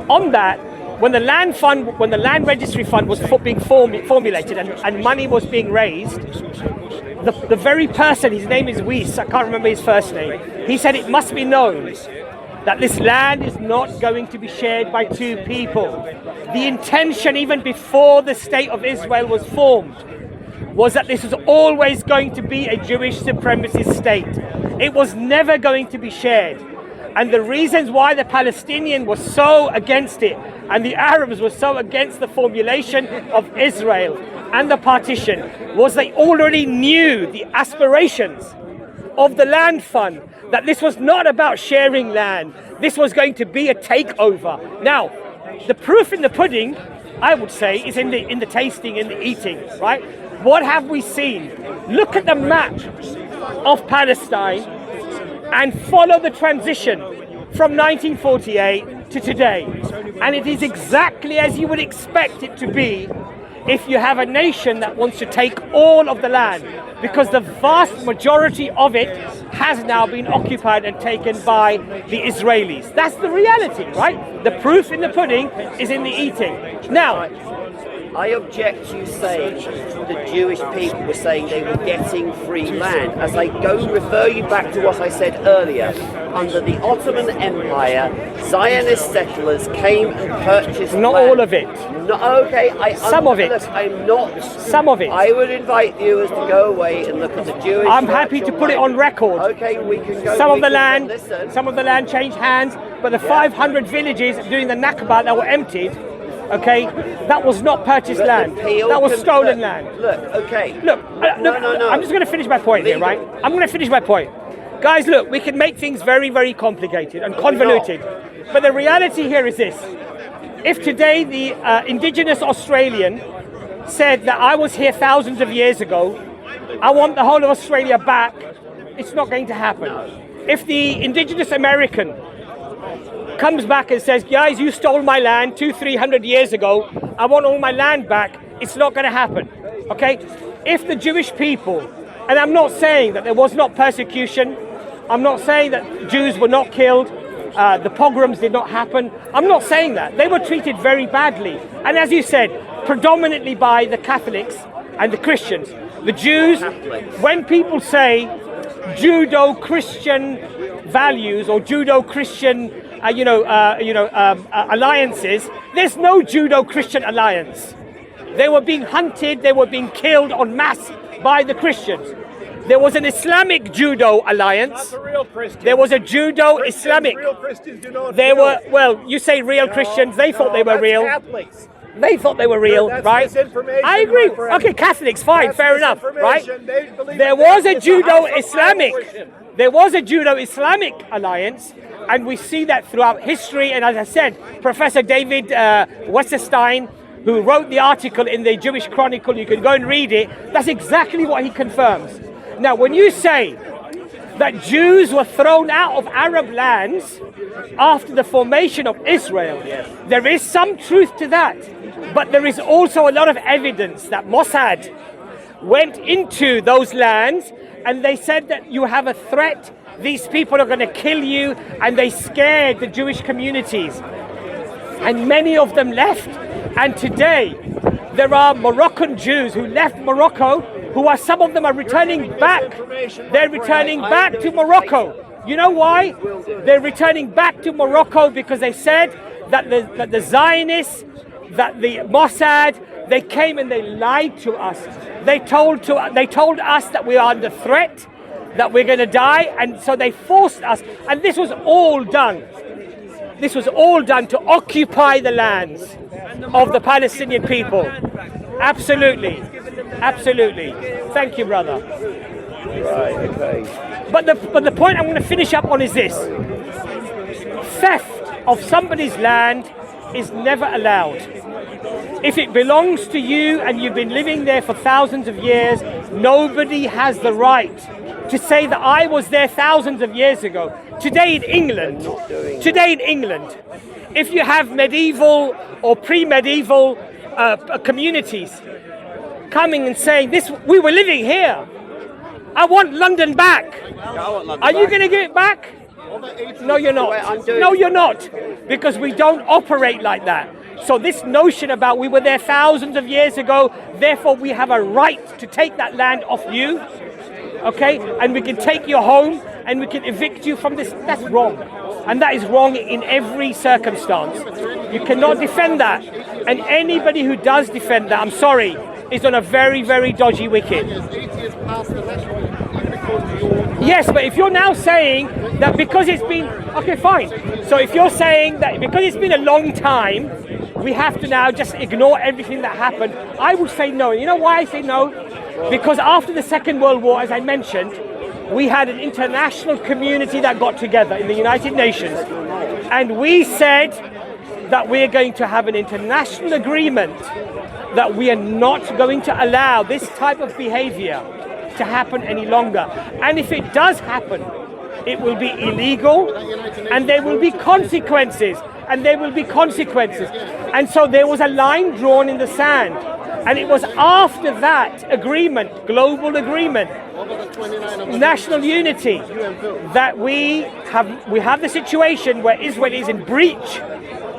on that, when the land registry fund was being formulated and money was being raised, the very person, his name is Weiss, I can't remember his first name, he said it must be known that this land is not going to be shared by two people. The intention, even before the state of Israel was formed, was that this was always going to be a Jewish supremacist state. It was never going to be shared. And the reasons why the Palestinians were so against it and the Arabs were so against the formulation of Israel and the partition was they already knew the aspirations of the land fund, that this was not about sharing land. This was going to be a takeover. Now, the proof in the pudding, I would say, is in the tasting, in the eating, right? What have we seen? Look at the map of Palestine and follow the transition from 1948 to today. And it is exactly as you would expect it to be if you have a nation that wants to take all of the land, because the vast majority of it has now been occupied and taken by the Israelis. That's the reality, right? The proof in the pudding is in the eating. Now, I object to you saying the Jewish people were saying they were getting free land. As I go refer you back to what I said earlier, under the Ottoman Empire, Zionist settlers came and purchased not land. all of it. No, okay, Some of it. Look, I'm not. Some of it. I would invite viewers to go away and look at the Jewish. I'm happy to put it on record. Okay, we can go. Some of the land changed hands, but the 500 villages during the Nakba that were emptied, okay, that was not purchased land. That was stolen land. Look, okay. Look, No. I'm just going to finish my point here, right? I'm going to finish my point. Guys, look, we can make things very, very complicated and convoluted. But the reality here is this. If today the Indigenous Australian said that I was here thousands of years ago, I want the whole of Australia back, it's not going to happen. If the Indigenous American comes back and says, guys, you stole my land 200-300 years ago, I want all my land back, it's not going to happen, okay? If the Jewish people, and I'm not saying that there was not persecution, I'm not saying that Jews were not killed, the pogroms did not happen, I'm not saying that. They were treated very badly. And as you said, predominantly by the Catholics and the Christians. The Jews, when people say Judo-Christian values or Judo-Christian alliances, there's no Judo-Christian alliance. They were being hunted, they were being killed en masse by the Christians. There was an Islamic Judo alliance. Not the real Christians. There was a Judo Islamic. Real Christians do not. There were, well, you say real Christians, they thought they were real. Catholics. They thought they were real, That's right? misinformation, I agree. my friend. Okay, Catholics, fine, That's fair enough, right? misinformation. They believe There that was a it's house Judo of Islamic. abortion. There was a Judo Islamic alliance, and we see that throughout history. And as I said, Professor David Wasserstein, who wrote the article in the Jewish Chronicle, you can go and read it. That's exactly what he confirms. Now, when you say that Jews were thrown out of Arab lands after the formation of Israel, there is some truth to that. But there is also a lot of evidence that Mossad went into those lands and they said that you have a threat, these people are going to kill you, and they scared the Jewish communities. And many of them left. And today, there are Moroccan Jews who left Morocco, who are, some of them are returning back. They're returning back to Morocco. You know why? They're returning back to Morocco because they said that the Zionists, that the Mossad, they came and they lied to us. They told us that we are under threat, that we're going to die, and so they forced us. And this was all done. This was all done to occupy the lands of the Palestinian people. Absolutely. Absolutely. Thank you, brother. Right, okay. But the point I'm going to finish up on is this. Theft of somebody's land is never allowed. If it belongs to you and you've been living there for thousands of years, nobody has the right to say that I was there thousands of years ago. Today in England, if you have medieval or pre-medieval communities coming and saying, "This, we were living here. I want London back." Are you going to give it back? No, you're not. No, you're not. Because we don't operate like that. So this notion about we were there thousands of years ago, therefore we have a right to take that land off you, okay? And we can take your home and we can evict you from this. That's wrong. And that is wrong in every circumstance. You cannot defend that. And anybody who does defend that, I'm sorry, is on a very, very dodgy wicket. Yes, but if you're now saying that because it's been, okay, fine. So if you're saying that because it's been a long time, we have to now just ignore everything that happened, I would say no. You know why I say no? Because after the Second World War, as I mentioned, we had an international community that got together in the United Nations, and we said that we're going to have an international agreement that we are not going to allow this type of behavior to happen any longer. And if it does happen, it will be illegal, and there will be consequences, and there will be consequences. And so there was a line drawn in the sand. And it was after that agreement, global agreement, national unity, that we have the situation where Israel is in breach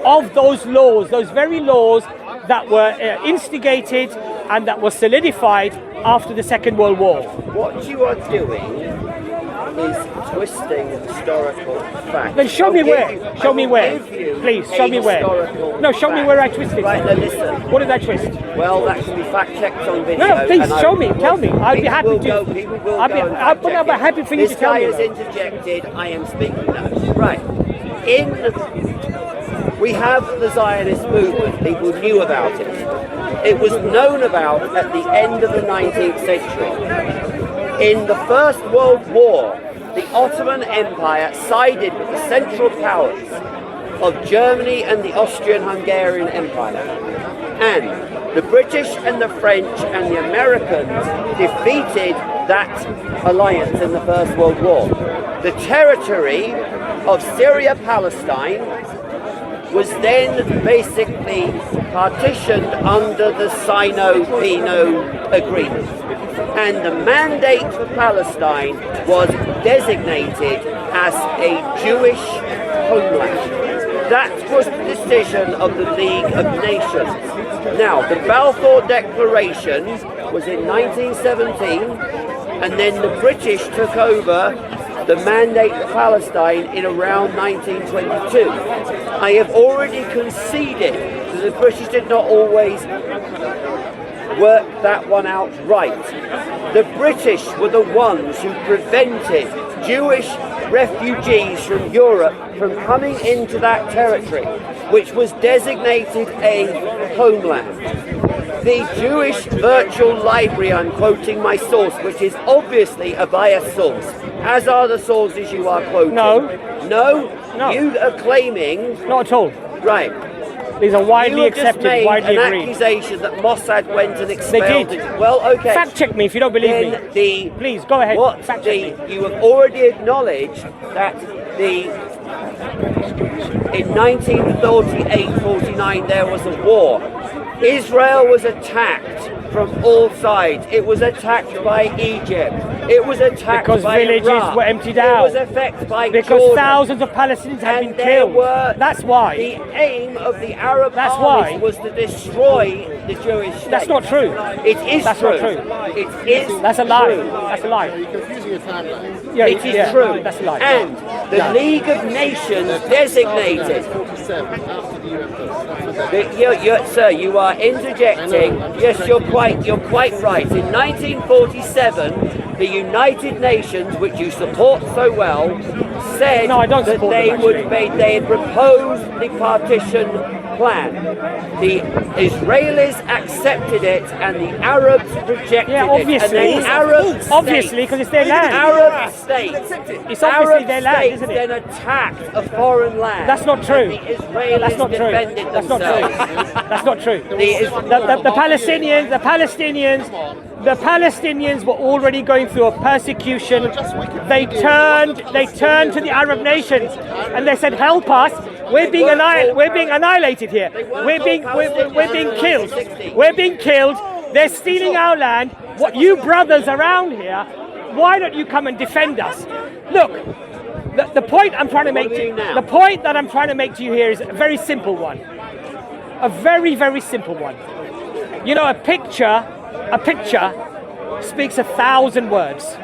of those laws, those very laws that were instigated and that were solidified after the Second World War. What you are doing is twisting historical facts. Then show me where. Show me where. Please, show me where. No, show me where I twisted. Right, now listen. What did I twist? Well, that can be fact checked on video. No, please show me. Tell me. I'd be happy to. People will I'd be happy for you to tell me. This guy has interjected. I am speaking now. Right. We have the Zionist movement. People knew about it. It was known about at the end of the 19th century. In the First World War, the Ottoman Empire sided with the Central Powers of Germany and the Austrian-Hungarian Empire. And the British and the French and the Americans defeated that alliance in the First World War. The territory of Syria-Palestine was then basically partitioned under the Sino-Pino agreement. And the mandate for Palestine was designated as a Jewish homeland. That was the decision of the League of Nations. Now, the Balfour Declaration was in 1917, and then the British took over the mandate for Palestine in around 1922. I have already conceded that the British did not always work that one out right. The British were the ones who prevented Jewish refugees from Europe from coming into that territory, which was designated a homeland. The Jewish Virtual Library, I'm quoting my source, which is obviously a biased source, as are the sources you are quoting. No. No? You are claiming... Not at all. Right. These are widely accepted, widely an agreed. Accusation that Mossad went and expelled. They did. Well, okay. Fact check me if you don't believe me. Please, go ahead. Fact check me. You have already acknowledged that in 1948-49 there was a war. Israel was attacked from all sides. It was attacked by Egypt. It was attacked because by villages Iraq. were emptied out. It was affected by because Jordan. Thousands of Palestinians had been killed. That's why. The aim of the Arab armies was to destroy the Jewish state. That's not true. It is That's true. not true. It is That's a lie. true. That's a lie. You're confusing your timeline. Yeah, it is true. That's a lie. And the League of Nations designated. 47 after the UN Sir, you are interjecting. Yes, you're quite right. In 1947, the United Nations, which you support so well, said that they had proposed the partition plan. The Israelis accepted it, and the Arabs rejected Yeah, obviously. it. And the Arab Obviously, because it's their land. Arab states. It's obviously their land, isn't it? Then attacked a foreign land. That's not true. The Israelis That's not true. defended That's not themselves. true. That's not true. The Palestinians were already going through a persecution. They turned to the Arab nations and they said, "Help us! We're being annihilated here. We're being killed. We're being killed. They're stealing our land. What you brothers around here? Why don't you come and defend us?" Look, the point I'm trying to make to you here is a very simple one. A very, very simple one. You know, a picture speaks 1,000 words.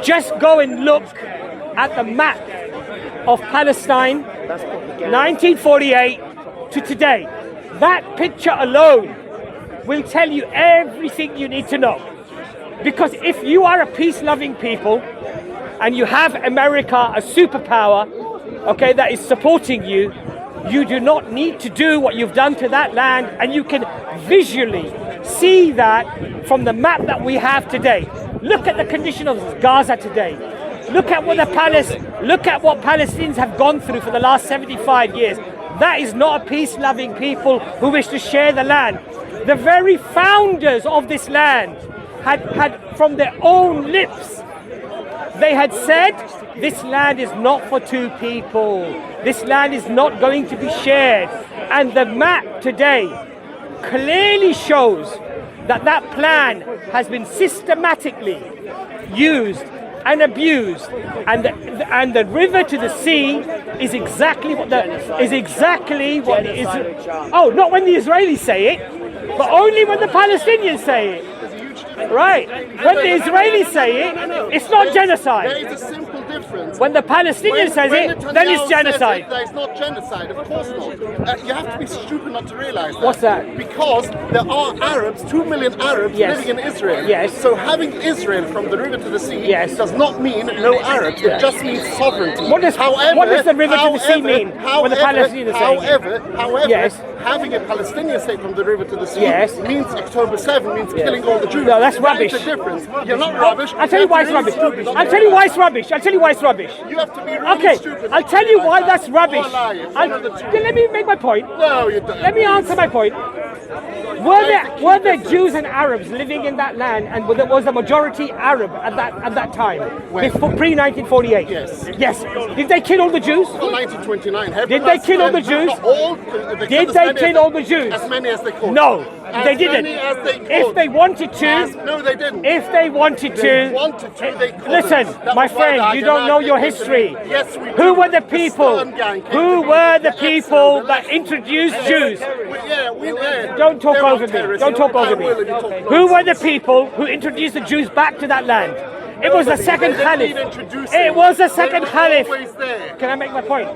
Just go and look at the map of Palestine, 1948 to today. That picture alone will tell you everything you need to know. Because if you are a peace-loving people and you have America, a superpower, okay, that is supporting you, you do not need to do what you've done to that land, and you can visually see that from the map that we have today. Look at the condition of Gaza today. Look at what Palestinians have gone through for the last 75 years. That is not a peace-loving people who wish to share the land. The very founders of this land had from their own lips, they had said, this land is not for two people. This land is not going to be shared. And the map today clearly shows that that plan has been systematically used and abused, and the river to the sea is exactly what the oh, not when the Israelis say it, but only when the Palestinians say it. Right. When the Israelis say it, it's not genocide. There is a simple difference. When the Palestinian says it, then it's genocide. It's not genocide, of course not. You have to be stupid not to realize that. What's that? Because there are Arabs, 2 million Arabs Yes. living in Israel. Yes. So having Israel from the river to the sea Yes. does not mean no Arabs. It just means sovereignty. What does the river to the sea mean when the Palestinians say it? However, Yes. having a Palestinian state from the river to the sea Yes. means October 7 means killing all the Jews. No, that's That rubbish. is the difference. You're not rubbish. I'll tell you why it's You're rubbish. really stupid. I'll tell you why it's rubbish. I'll tell you why it's rubbish. You have to be really Okay, stupid. I'll tell you why that's rubbish. Or lying. One of the two. Let me make my point. No, you don't. Let me answer my point. Were there Jews and Arabs living in that land, and was the majority Arab at that time, before pre-1948? Yes. Yes. Did they kill all the Jews? Well, 1929. Did they kill all the Jews? Not all. Did they kill all the Jews? As many as they could. No, they As didn't. many as they could. If they wanted to, No, they didn't. if they wanted to, They wanted to, they couldn't. listen, That my was why friend, the you don't know your Canaanites came to history. me. Yes, we do. Who were the people? Stern gang came Who to me. were the The people Exxon, that the introduced Jews? We were. Don't talk They were over me. terrorists. Don't talk over I me. will if you talk Who were the nonsense. people who introduced the Jews back to that land? It was the second They didn't caliph. introduce It them. was the They second were caliph. always there. Can I make my point?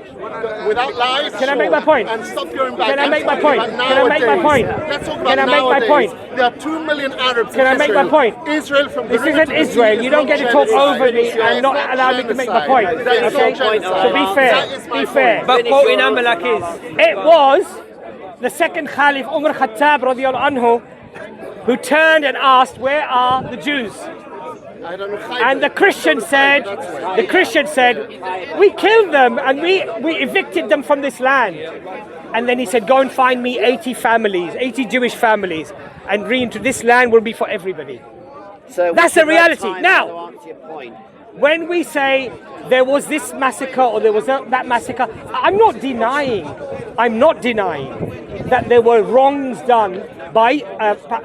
Without lies. Can I make my point? And stop going back. Can I I'm make my talking point? about Can I make my nowadays. point? Let's talk about Can I make my nowadays. point? There are 2 million Arabs Can in I make Israel. my point? Israel from the This river isn't to the sea Israel. is You don't not get to talk genocide. over me That and is not not allow me to make my point. genocide. That is Okay? not genocide. So be fair. That is my Be fair. point. But quoting Amalek is. It was the second caliph, Umar Khattab radiallahu anhu, who turned and asked, where are the Jews? I don't know. And the Christian said, we killed them and we evicted them from this land. And then he said, go and find me 80 families, 80 Jewish families, and this land will be for everybody. So That's the reality. time Now- to answer your point. When we say there was this massacre or there was that massacre, I'm not denying that there were wrongs done by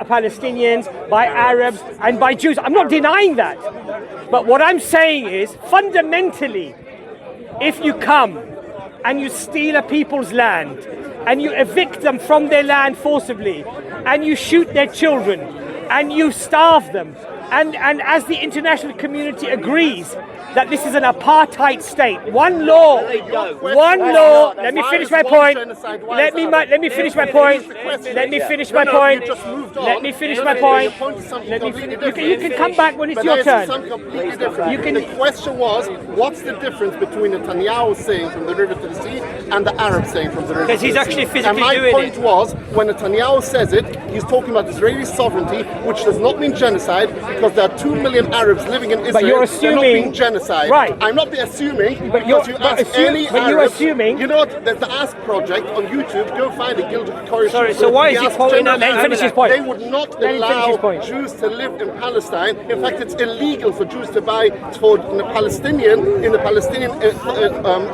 Palestinians, by Arabs, and by Jews. I'm not denying that. But what I'm saying is, fundamentally, if you come and you steal a people's land and you evict them from their land forcibly and you shoot their children and you starve them, and as the international community agrees that this is an apartheid state, one law. Let me finish my point. Let me finish my point. Let me finish my point. Let me finish my point. You can come back when it's your turn. You can. The question was, what's the difference between Netanyahu saying from the river to the sea and the Arabs saying from the river to the sea? Because he's actually physically and my doing point it. was, when Netanyahu says it, he's talking about Israeli sovereignty, which does not mean genocide, because there are 2 million Arabs living in Israel. But you're They're not assuming- being genocide. Right. I'm not assuming, But because you're- you but ask assume- any but you're Arabs, assuming- You know what? There's the Ask Project on YouTube. Go find it. Gilda Corey. Sorry, so why is he quoting Let him finish his point. They would not Let him finish his allow point. Jews to live in Palestine. In fact, it's illegal for Jews to buy for the Palestinian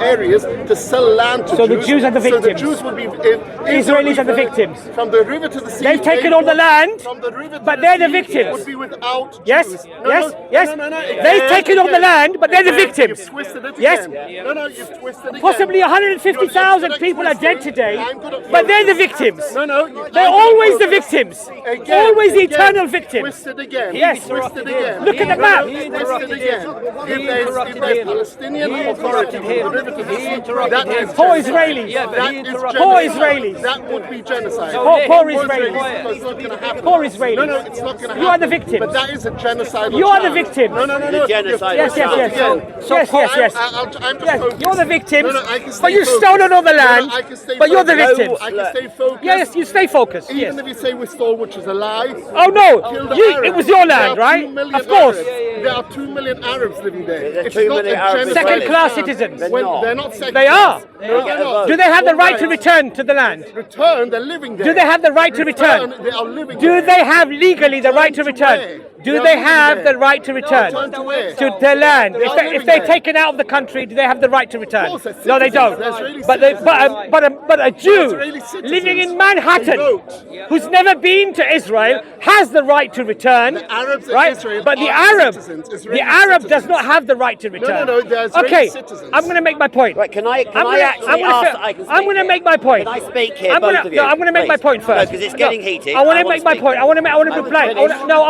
areas to sell land to So the Jews. Jews are the So the victims. Jews would be Israelis are the victims. From the river to the sea. They've taken they all the would- land, from the river to but the they're the sea victims. Would be without Yes, Jews. yes, yes. No. They've taken all the land, but they're the victims. You've twisted it Yes. again. No, you've twisted it again. Possibly 150,000 You're people are dead twisting. today, I'm good at but they're the focus. victims. No. They're always the victims. Again, Always the again. eternal victims. Twisted again. Yes. Twisted again. Look at the map. Twisted again. If there's Palestinian authority derivative, that is Poor genocide. Israelis. That is genocide. Poor Israelis. That would be genocide. Poor Israelis. It's not going to happen. Poor Israelis. No, it's not going to happen. You are the victims. But that is a genocidal You are the charge. victims. No. The genocide. Yes. Again. Yes. I'm just Yes, focused. you're the victims, No, I can stay but you've focused. stolen all the land, I can stay but you're the focused. victims. I can stay focused. Yes, you stay focused. Even Yes. if you say we stole, which is a lie. Oh no, Kill the it Arabs. was your There land, are right? 2 million Of course. Arabs. There are 2 million Arabs living there. There's It's 2 not million a Arabs genocide. Second-class citizens. They're not second They are. class. No, they're not. Do they have the right to return to the land? Return, they're living there. Do they have the right to return? They are living Do there. they have legally the right to Return to return? where? Do They are they living have there. the right to return Return to where? to their land? They are If living they're there. taken out of the country, do they have the right to return? course, they're No, they citizens. don't. They're Israeli But a Jew Israeli citizens. living in They Manhattan, vote. who's never been to Israel, has the right to return. The Arabs in right? Israel But the are Arab, citizens, the Israeli Arab does citizens. not have the right to return. no, they're Israeli Okay, citizens. I'm going to make my point. Right, can I I'm actually ask that I can speak I'm going to here? make my point. Can I speak here, I'm both gonna, of you? No, I'm going to make my Please. point first. No, because it's getting heated. I want to wanna make my speak. point. I want to be blank. I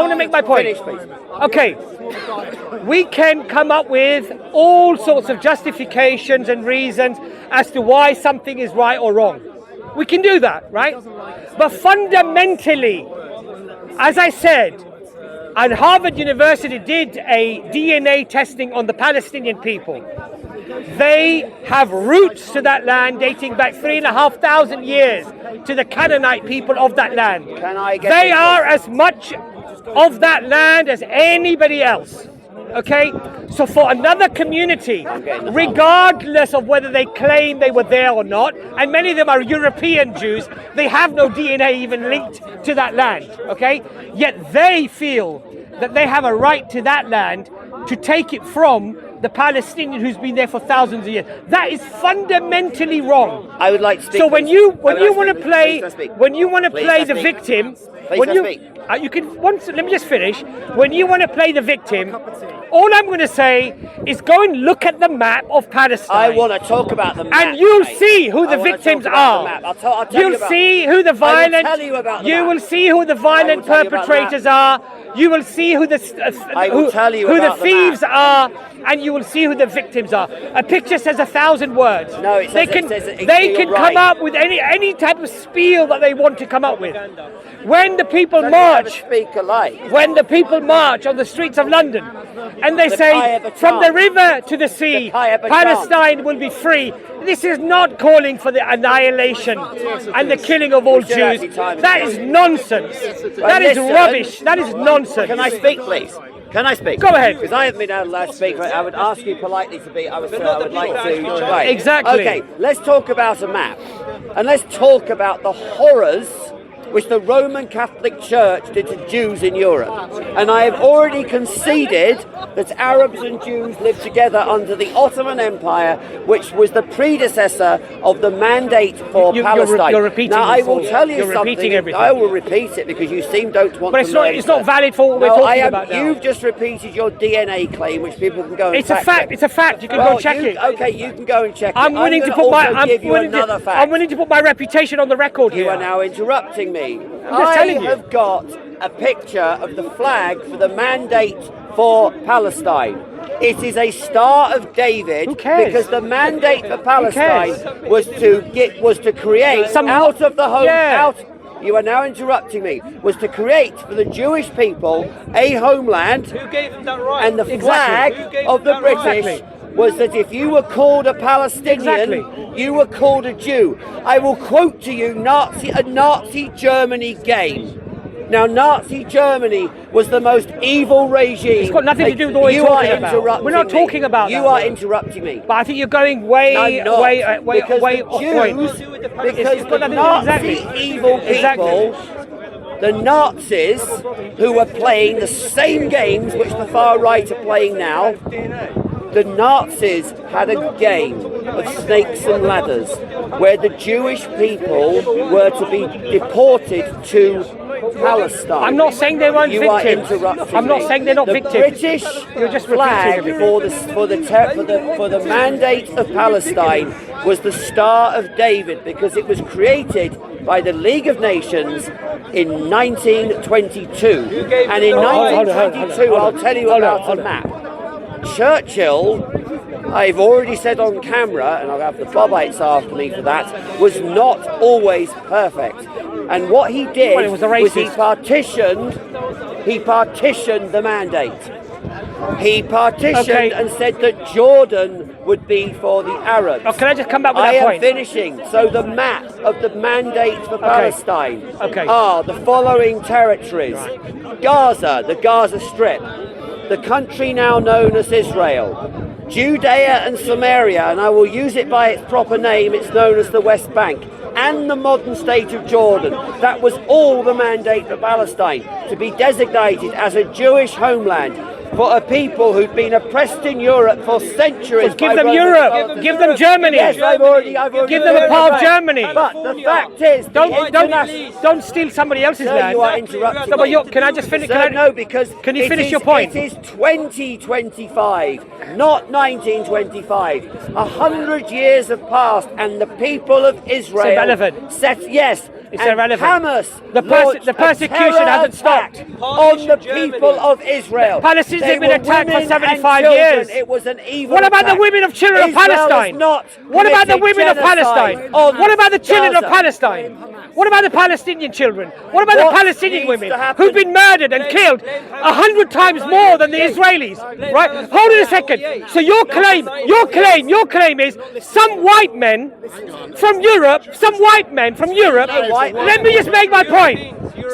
want to make my point. Finish, please. Okay, we can come up with all sorts of justifications and reasons as to why something is right or wrong. We can do that, right? But fundamentally, as I said, and Harvard University did a DNA testing on the Palestinian people. They have roots to that land dating back 3,500 years to the Canaanite people of that land. Can I get They this? are as much of that land as anybody else. Okay? So for another community, regardless of whether they claim they were there or not, and many of them are European Jews, they have no DNA even linked to that land. Okay? Yet they feel that they have a right to that land to take it from the Palestinian who's been there for thousands of years. That is fundamentally wrong. I would like to speak. So when please. you I would want to like play please speak. when you want to Please play don't the speak. victim, Please when don't you speak. you can once let me just finish. When you want to play the victim, all I'm going to say is go and look at the map of Palestine. I want to talk about the map. and you'll mate. see who I the wanna victims talk about the are. map. I'll tell You'll you about, see who the I will violent. tell you about the You map. will see who the violent tell you about the perpetrators are. You will see who the I will tell you who the about the thieves map. are, and you will see who the victims are. A picture says 1,000 words. No, it they says- can it says it- they you're can right. come up with any type of spiel that they want to come up with. When the people Don't you have a march, speaker like. when the people march on the streets of London, and they The say Kaya from the Bajan. river to the sea, Kaya Bajan. Palestine will be free. This is not calling for the annihilation and the killing of all We should have Jews. the time. That is nonsense. That is listen. rubbish. That is nonsense. Can I speak, please? Can I speak? Go ahead. Because I haven't been allowed to speak. I would ask you politely to be. I would like to. Right. Exactly. Okay. Let's talk about a map, and let's talk about the horrors which the Roman Catholic Church did to Jews in Europe. And I have already conceded that Arabs and Jews lived together under the Ottoman Empire, which was the predecessor of the Mandate for Palestine. You're repeating now, I will yourself. tell you You're something. repeating everything. I will repeat it because you don't want But to learn. it's not valid for what we're No, talking about now. You've just repeated your DNA claim, which people can go and It's a fact fact. check. It's a fact. You can Well, go check it. Okay, you can go and check I'm it. willing to gonna put my. also I'm give you willing another to. fact. I'm willing to put my reputation on the record You here. are now interrupting me. just telling you. I have got a picture of the flag for the Mandate for Palestine. It is a Star of David. Who cares? Because the mandate for Palestine cares? was to create Some- out of the home Yeah. out. You are now interrupting me. Was to create for the Jewish people a homeland. Who gave them that right? And the flag Who gave of them the that right? British was that if you were called a Palestinian, Exactly. you were called a Jew. I will quote to you a Nazi Germany game. Now, Nazi Germany was the most evil regime. It's got nothing to do with what we're You talking are about. interrupting We're not me. talking about You that. are interrupting me. But I think you're going way, I'm not, way because the off Jews, point. because It's got the nothing to do- Nazi exactly. evil people, the Nazis who were playing the same games which the far right are playing now, the Nazis had a game of snakes and ladders where the Jewish people were to be deported to Palestine. I'm not saying they weren't You are victims. interrupting I'm not me. saying they're not the victims. British You're just flag repeating for the mandate of Palestine was the Star of David because it was created by the League of Nations in 1922. And in 1922, I'll tell you about the map. Churchill, I've already said on camera, and I'll have the Bobites after me for that, was not always perfect. And what he did Well, it was a was he racist. partitioned the mandate. He partitioned Okay. and said that Jordan would be for the Arabs. Oh, can I just come back with I that am point? finishing. So the map of the mandate for Palestine Okay. are the following territories. Gaza, the Gaza Strip, the country now known as Israel, Judea and Samaria, and I will use it by its proper name, it's known as the West Bank, and the modern state of Jordan. That was all the mandate for Palestine, to be designated as a Jewish homeland for a people who'd been oppressed in Europe for centuries. Well, give by them Roman Europe. authorities. Give them Germany. Yes, I've already Give them a part of Germany. But the fact is, Don't steal somebody else's Sir, land. you are interrupting No, but me. can I just finish? Sir, no, because can you it finish is- your point? It is 2025, not 1925. 100 years have passed, and the people of Israel irrelevant. Yes. It's and irrelevant. Hamas The launched persecution a terror hasn't stopped. attack on the people of Israel. Palestinians They have been were attacked for women 75 and years. children. It was an evil What about the attack. women of children of Israel has Palestine? not What about the committed women of genocide Palestine? on What about the children of Gaza? Palestine? What about the Palestinian children? What about What the Palestinian needs women to happen- who've been murdered and killed 100 times more than the Israelis? Right? Hold it a second. So your claim is some white men from Europe, let me just make my point.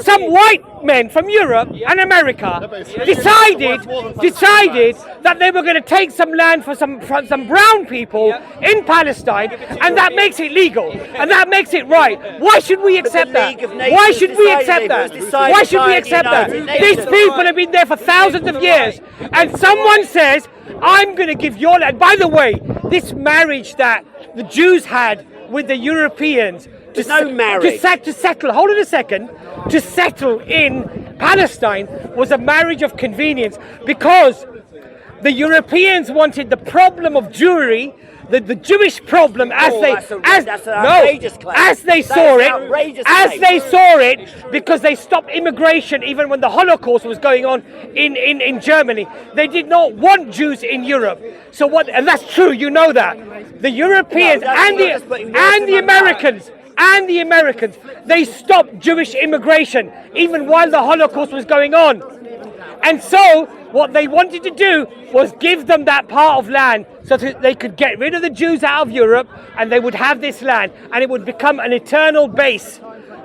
Some white men from Europe and America decided that they were going to take some land for some brown people in Palestine, and that makes it legal, and that makes it right. Why should we accept that? League of Nations Why should we decided accept it that? was decided Why should we by the accept that? United These Nations. people have been there for thousands of years, and someone says, I'm going to give your land. By the way, this marriage that the Jews had with the Europeans There's no marriage. to settle, hold it a second, to settle in Palestine was a marriage of convenience, because the Europeans wanted the problem of Jewry, the Jewish problem, as that's an outrageous claim. as they That saw is it, an outrageous as claim. they saw it, because they stopped immigration even when the Holocaust was going on in Germany. They did not want Jews in Europe. So what? And that's true. You know that the Europeans No, and you're just putting words and in the my mouth. Americans. And the Americans, they stopped Jewish immigration even while the Holocaust was going on. And so what they wanted to do was give them that part of land so that they could get rid of the Jews out of Europe, and they would have this land, and it would become an eternal base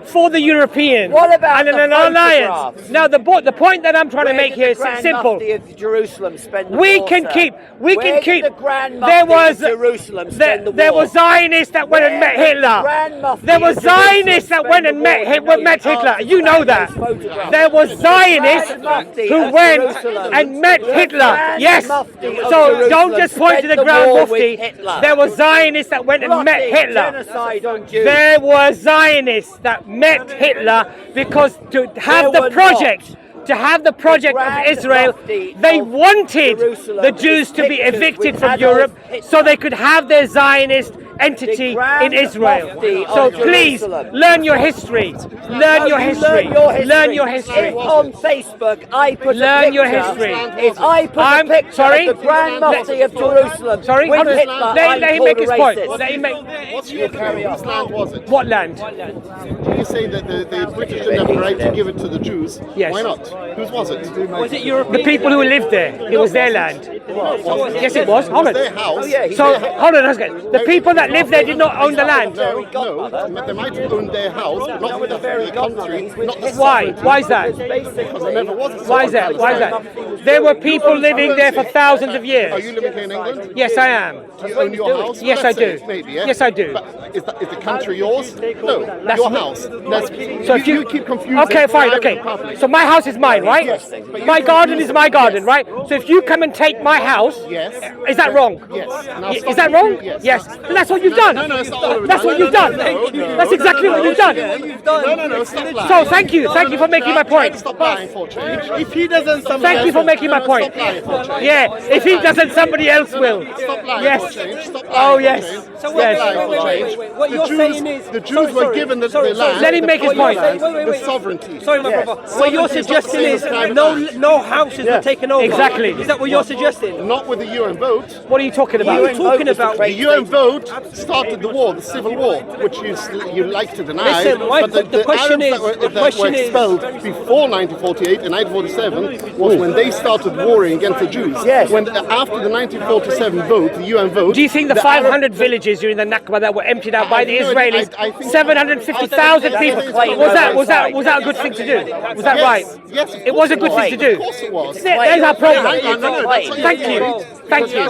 for the Europeans. What about and the an alliance? photographs? Now the point that I'm trying to Where make did here the is Grand simple. Mufti of Jerusalem spend the We war, can sir? keep. Where did the Grand Mufti There was of Jerusalem spend the there war? were Zionists that went and met Where did the Hitler. Grand Mufti There were of Jerusalem Zionists that spend went the and met war? Hitler. You can't You know find that. those photographs. There were Zionists Grand Mufti who of went Jerusalem. and met The Hitler. Grand Yes. Mufti of So don't Jerusalem just point to spent the Grand war Mufti. with Hitler. There were Zionists that went and met Plotting Hitler. genocide on Jews. There were Zionists that met Hitler because to have There the were project. not. To have the project of Grand Israel, Mufti they of wanted Jerusalem the Jews to be pictures evicted with from Adolf Europe Hitler. so they could have their Zionist entity The Grand in Israel. Mufti So of please Jerusalem. learn your history. Learn your history. Learn your history. If on Facebook I put Learn a picture, your history. if I put I'm a picture sorry? of the Grand Mufti of Jerusalem Sorry, with hold on. Hitler, I'm Let him called make a his point. racist. Let him make. What's your claim? Whose land was it? What land? You say that the British didn't have the right to give it to the Jews. Yes. Why not? Whose was it? Was it European? The people who lived there. It was their land. Yes, it was. Hold It was their on. house. So hold on a second. The people that lived there did not own the land. No, they might have owned their house, but not the country, not the Why? sovereignty. Why is that? Because there never was a Why is that? Why is that? There were people living there for thousands of Are years. you living here in England? Yes, I am. Do you own your house? Yes, Let's I say do. Maybe, yeah? Yes, I do. But is the country yours? No, That's your me. house. So if you keep confusing. okay, fine, private okay. and public. So my house is mine, right? Yes. My garden is my garden, right? So if you come and take my house, Yes. is that wrong? Yes. Now Is stop. that wrong? Yes. Yes. And that's what you've done. No, it's not all we've That's done. what you've done. That's exactly what you've done. No, stop lying. So thank you for making my point. Stop lying for change. If he doesn't, Thank you for making my point. Stop lying for change. Yeah, if he doesn't, somebody else will. Stop lying Yes. for change. Stop lying Oh for yes. change. So Stop wait, lying for wait. change. What you're saying is The Jews were given the land. Let him make his point. The sovereignty. Sorry, my brother. What you're suggesting is no houses were taken over. Exactly. Is that what you're suggesting? Not with the UN vote. What are you talking about? You're talking about. The UN vote started the war, the civil war, which you like to deny. Listen, but the question Arabs is- that the were question is- expelled before 1948 and 1947 was when they started warring against the Jews. Yes. When after the 1947 vote, the UN vote. Do you think the Arab- 500 villages during the Nakba that were emptied out by the No, Israelis, I think- 750,000 people, was that a good thing to do? Was that Yes, right? yes, of It was a course good thing to do. Of course it was. There's our problem. Thank Thank you.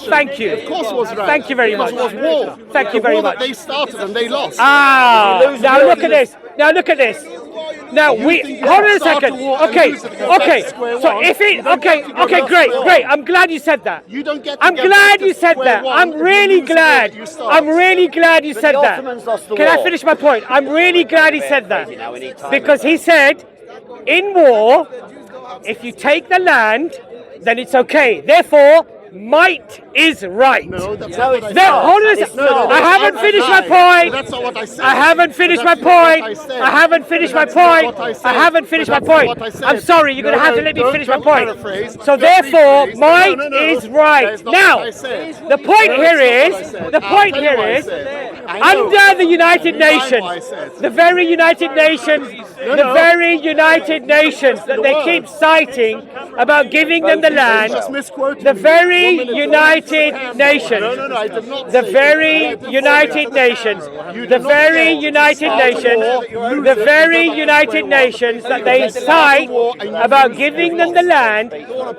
Thank you. Of course it was right. Thank you very much. Because it was war. Thank you The very war much. that they started and they lost. Ah, now look at this. Now look at this. Now hold on a second. Okay. So if it, okay, great. I'm glad you said that. You don't get. I'm glad you said that. I'm really glad. I'm really glad you said the that. Ottomans lost the Can I war. finish my point? I'm really glad he said that. Because he said, in war, if you take the land, then it's okay. Therefore, might is right. No, that's not what I said. Hold on a It's second. not. I haven't finished my point. That's not what I said. I haven't finished my That's not what I point. said. I haven't finished my That's not point. what I said. I haven't finished my That's not point. what I said. I'm sorry, you're going to have to let me don't- finish my don't point. paraphrase. So Don't therefore, rephrase. might No. is That right. is not Now, what I said. the point No, here that's is, not what I said. the I'll point tell you here what I is, said. I know. under the United You know Nations, what I said. the very United Nations, the very United Nations that they keep citing about giving them the land, Just misquoted the me. very 1 minute. United Nations. No, I did not The say very that. United Nations, You the did not very say United start a Nations, war, lose the it, very and go back to United square one. Nations that they You start a cite war and you about lose giving it. them the land,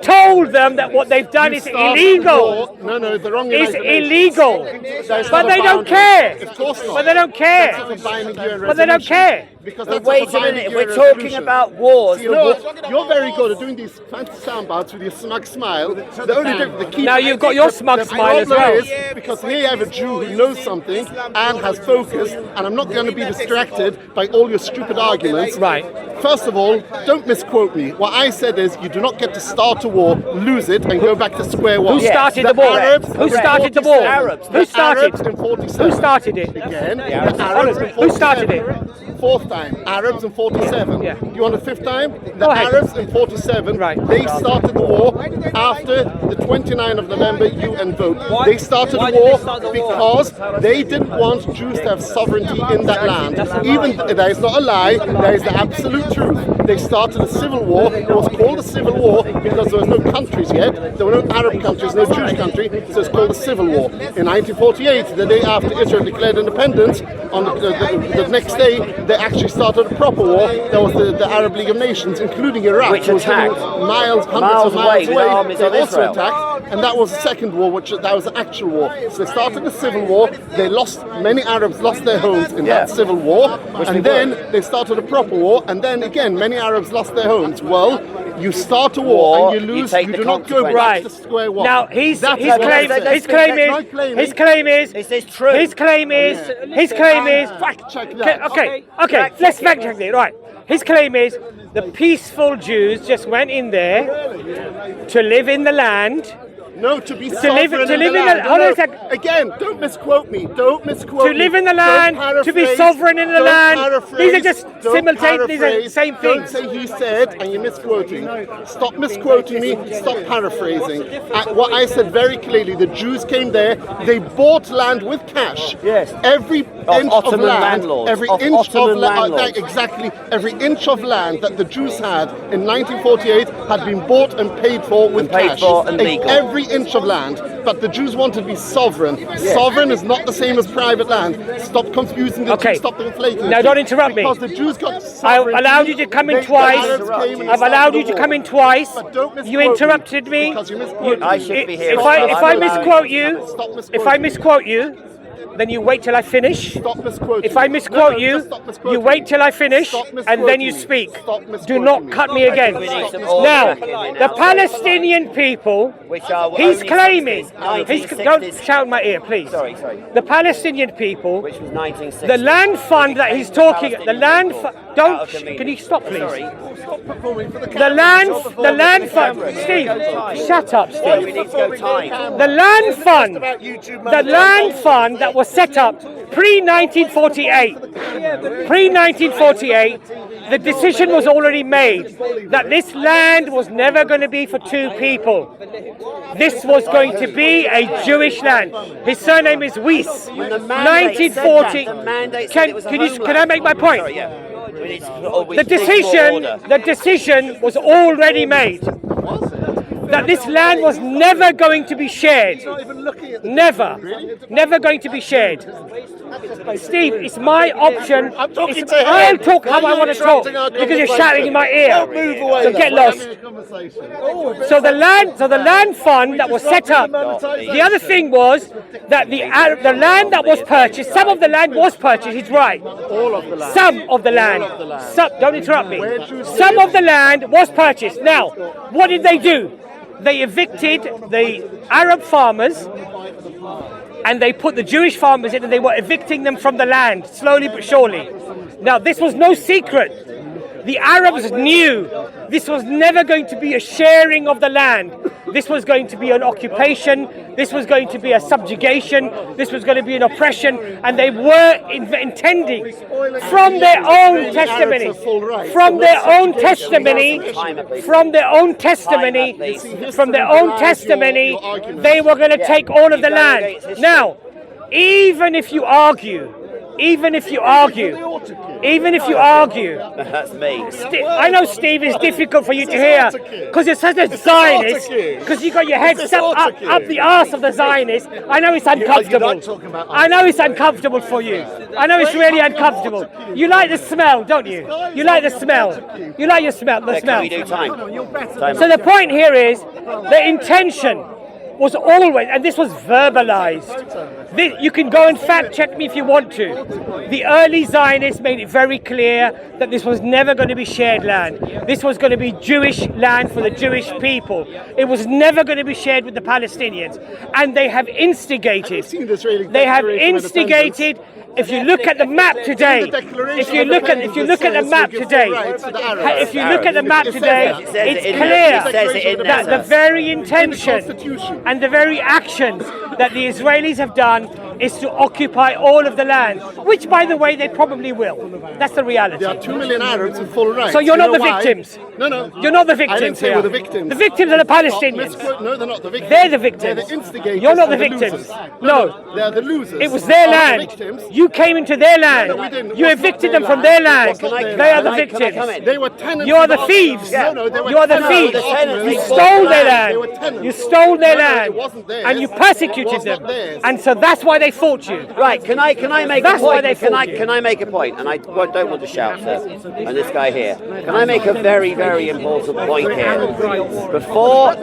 told them that what they've done You is start a illegal. war. No, the wrong It's United Nations. illegal. That's But not a they don't boundary. care. Of course not. But they don't care. That's not a binding UN But they don't resolution. care. Because But that's wait not a binding minute, if UN we're talking resolution. about wars, You know what? You're very good at doing these fancy soundbites with your smug smile. The only the key. Now you've got your smug the smile as problem well. is because here you have a Jew who knows something and has focus, and I'm not going to be distracted by all your stupid arguments. Right. First of all, don't misquote me. What I said is you do not get to start a war, lose it, and go back to square one. Who started the war? Arabs Who in started the war? 47. Arabs. Who started? Arabs in 47. Who started it? Again, the Arabs. Arabs in 47. Who started it? Fourth time, Arabs in 47. Yeah. You want a fifth time? The Go ahead. Arabs in 47. Right. They started the war after the 29th of November UN vote. They started Why the did they war start the war? because they didn't want Jews to have sovereignty in that land. Even that is not a lie. That is the absolute truth. They started a civil war. It was called a civil war because there was no countries yet. There were no Arab countries, no Jewish country. So it's called a civil war. In 1948, the day after Israel declared independence, on the next day, they actually started a proper war. That was the Arab League of Nations, including Iraq. Which who was attacked hundreds miles of away miles with away. armies They of also Israel. attacked, and that was the second war, that was the actual war. So they started the civil war. They lost, many Arabs lost their homes in that civil war, and then they started a proper war, and then again, many Arabs lost their homes. Well, you start a war and you lose. take You the do not go consequences. back Right. to square one. Now his That's claim what I said. his claim My claim is This is true. his claim is Fact check that. okay let's fact check it, right. His claim is the peaceful Jews just went in there to live in the land, No, to be live- sovereign to in the live in land. the- hold on a No, sec. Again, don't misquote me. Don't misquote to me. live in the Don't land, to be paraphrase. sovereign in the Don't land. paraphrase. These are just Don't simultaneous, these are the paraphrase. same Don't things. say he said and you're misquoting. Stop misquoting me. Stop paraphrasing. What I said very clearly, the Jews came there, they bought land with cash. Yes. Every inch of Ottoman land, landlords. every Of inch Ottoman of land, landlords. exactly, every inch of land that the Jews had in 1948 had been bought and paid for with paid cash. for and legal. Every inch of land. But the Jews wanted to be sovereign. Sovereign is not the same as private land. Stop confusing the Okay. two. Stop conflating. Now the don't two. interrupt me. Because the Jews got I sovereignty. allowed you to come in The twice. Arabs came and I've started allowed the you to war. come in twice. But don't misquote You interrupted me. Because you misquoted I me. should be here. If as I well. if I'm I allowed- misquote you, Stop misquoting if I me. misquote you, then you wait till I finish. Stop misquoting. If I me. misquote No, you, just stop misquoting you wait me. till I finish, Stop and then you misquoting me. speak. Stop Do misquoting not me. cut me again. We need some order Now, back in here the now. Palestinian people, Which are he's only claiming, 60s, he's, 1960s. don't shout in my ear, please. Sorry. The Palestinian people, Which was 1960. the land fund that he's talking, the land fund, don't, can you stop please? Sorry. The land fund, Steve, shut up, We Steve. need to go time. The land fund that was set up pre-1948, the decision was already made that this land was never going to be for two people. This was going to be a Jewish land. His surname is Weiss. The mandate said 1940. that. The mandate said it was a Can I make my point? Sorry, yeah. We need to, we The need more order. decision was already made that this land was never going to be shared. Never going to be shared. Steve, it's my option. I'm talking It's- to him. I'll talk how Why I are want you to talk interrupting our because you're conversation? shouting in my ear. Don't move away So then. get We're lost. having a conversation. So the land fund that was set up. The other thing was that the land that was purchased, some of the land was purchased. He's right. All of the land. Some of the land. Don't interrupt me. Some of the land was purchased. Now, what did they do? They evicted the Arab farmers and they put the Jewish farmers in and they were evicting them from the land, slowly but surely. Now, this was no secret. The Arabs knew this was never going to be a sharing of the land. This was going to be an occupation. This was going to be a subjugation. This was going to be an oppression. And they were intending from their own testimony, from their own testimony, they were going to take all of the land. Now, even if you argue, That's me. I know, Steve, it's difficult for you to hear because you're such a Zionist, because you got your head stuck up the arse of the Zionist. I know it's uncomfortable. I know it's uncomfortable for you. I know it's really uncomfortable. You like the smell, don't you? You like the smell. You like the smell. Can we do time? So the point here is the intention was always, and this was verbalized. You can go and fact check me if you want to. The early Zionists made it very clear that this was never going to be shared land. This was going to be Jewish land for the Jewish people. It was never going to be shared with the Palestinians. And they have instigated. They have instigated. If you look at the map today, it's clear that the very intention and the very actions that the Israelis have done is to occupy all of the land, which, by the way, they probably will. That's the reality. There are 2 million Arabs with full rights. So you're not You know the why? victims. No. You're not the victims I didn't say here. we're the victims. The victims are the Palestinians. No, they're not the victims. They're the victims. They're the instigators. You're not the and victims. losers. No. They're the losers. It was their Are the land. victims. You came into their land. No, we didn't. You It was evicted not them from their their land. land. It was not their They are land. the Can I come victims. in? They were tenants. You are the of thieves. No, they were You are the tenants. thieves. The tenants. You They stole bought their land. They were land. tenants. You stole their No, land. it wasn't theirs. And you It persecuted was them. not theirs. And so that's why they fought you. Right, can I make That's a why point? they fought you. Can I make a point? And I don't want to shout, sir. And this guy here. Can I make a very, very important point here? Before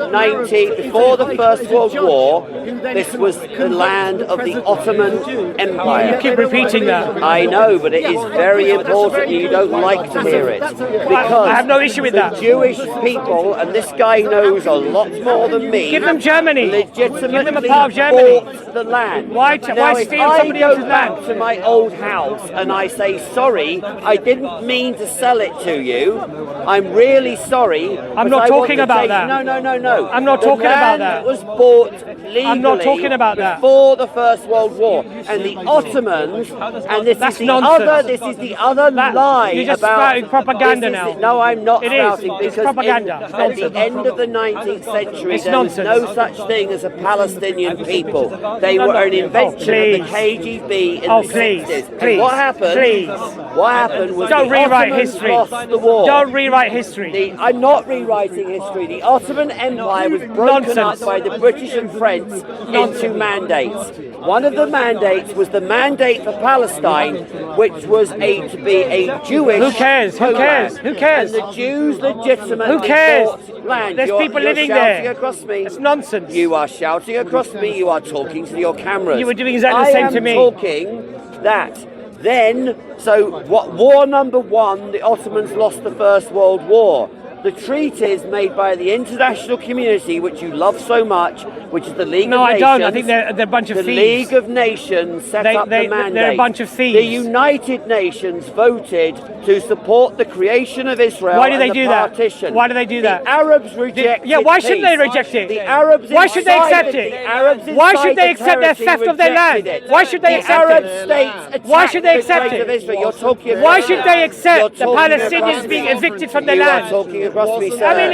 the First World War, this was the land of the Ottoman Empire. You keep repeating that. I know, but it is very important. You don't like to hear it because I have no issue with the that. Jewish people, and this guy knows a lot more than me. Give them Germany. Legitimately Give them a part of Germany. bought the land. Why Now, steal if somebody I else's go back land? to my old house and I say sorry, I didn't mean to sell it to you. I'm really sorry. I'm but not I want talking to about take- that. No. I'm not The talking about land that. was bought legally. I'm not talking about that. Before the First World War, and the Ottomans, and this That's is the nonsense. other. This is the other lie you're just about spouting propaganda this is now. No, I'm not It is. spouting It's because propaganda. It's at nonsense. the end of the 19th century, It's there was nonsense. no such thing as a Palestinian people. They No, were no. an invention of the please. KGB in Oh, the please, 60s. And please, what happened? please. What happened was Don't the rewrite Ottomans history. lost the war. Don't rewrite history. I'm not rewriting history. The Ottoman Empire was broken Nonsense. up by the British and French into mandates. One of the mandates was the mandate for Palestine, which was to be a Jewish. Who cares? Who homeland. cares? Who cares? And the Jews legitimately Who cares? bought land. There's people you're living shouting there. across me. It's nonsense. You are shouting across me. You are talking to your cameras. You were doing feeling exactly the same to me. I am talking that then, so what? War number one, the Ottomans lost the First World War. The treaties made by the international community, which you love so much, which is the League of Nations. No, I don't. I think they're a bunch of the thieves. League of Nations set up the mandate. They're a bunch of thieves. The United Nations voted to support the creation of Israel. Why do they and do the that? Partition. Why do they do that? The Arabs rejected Yeah, why shouldn't they peace. reject it? The Arabs Why should they accept it? The Arabs Why should they inside the accept their territory theft of their land? rejected it. Why should they the accept Arab it? states Why should they attacked accept the it? state of Israel. You're talking Why across should me. they accept You're the talking Palestinians across being me. evicted from their You land? are talking across me, sir. I mean,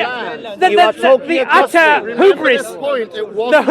You are talking the across utter me. hubris, The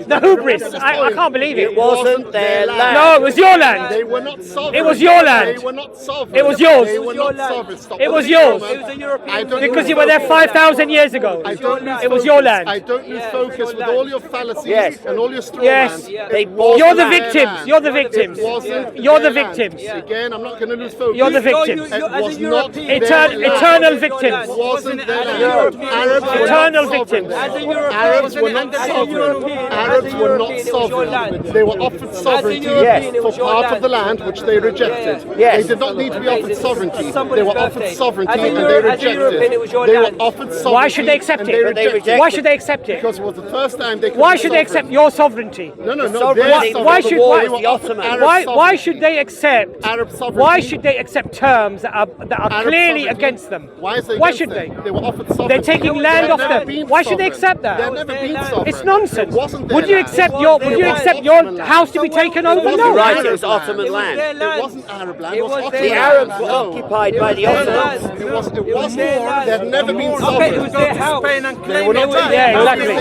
the hubris. I can't believe it. It wasn't their land. No, it was your land. They were not sovereign. It was your land. They were not sovereign. It was yours. They were not sovereign. Stop. It was yours. I don't Because lose you were there focus. 5,000 years ago. I don't lose It was focus. your land. I don't lose focus with all your fallacies Yes. and all your straw Yes. man. They It wasn't You're the their victims. land. You're the victims. It wasn't You're the their land. victims. Again, I'm not going to lose focus. You're the victims. It was not their Eternal land. victims. It wasn't their land. Arabs were Eternal not victims. sovereign. Arabs were not sovereign. Arabs were not sovereign. They were offered sovereignty for part of the land, which they rejected. Yes. They did not need to be offered sovereignty. They were offered sovereignty and they rejected. They were offered sovereignty. Why should they accept and it? They rejected. Why should they accept it? Because it was the first time they could Why be should they accept sovereign. your sovereignty? No, their Sovereignty Why sovereignty. should- war why- with the Ottomans. Why should they accept? Arab sovereignty. Why should they accept terms that are Arab clearly sovereignty. against them? Why is they Why against should them? they? They were offered sovereignty. They're taking land They've off never them. been Why should they sovereign. accept that? They've never been sovereign. It's nonsense. It wasn't their Would you land. accept It your? wasn't Would you their accept land. your house to be taken over? wasn't No. You're right, Arab it was land. Ottoman land. It wasn't Arab land. It was Ottoman The land. Arabs were No. occupied by the Ottomans. It wasn't. They'd never been sovereign. Okay, it was their house. They were not Yeah, exactly.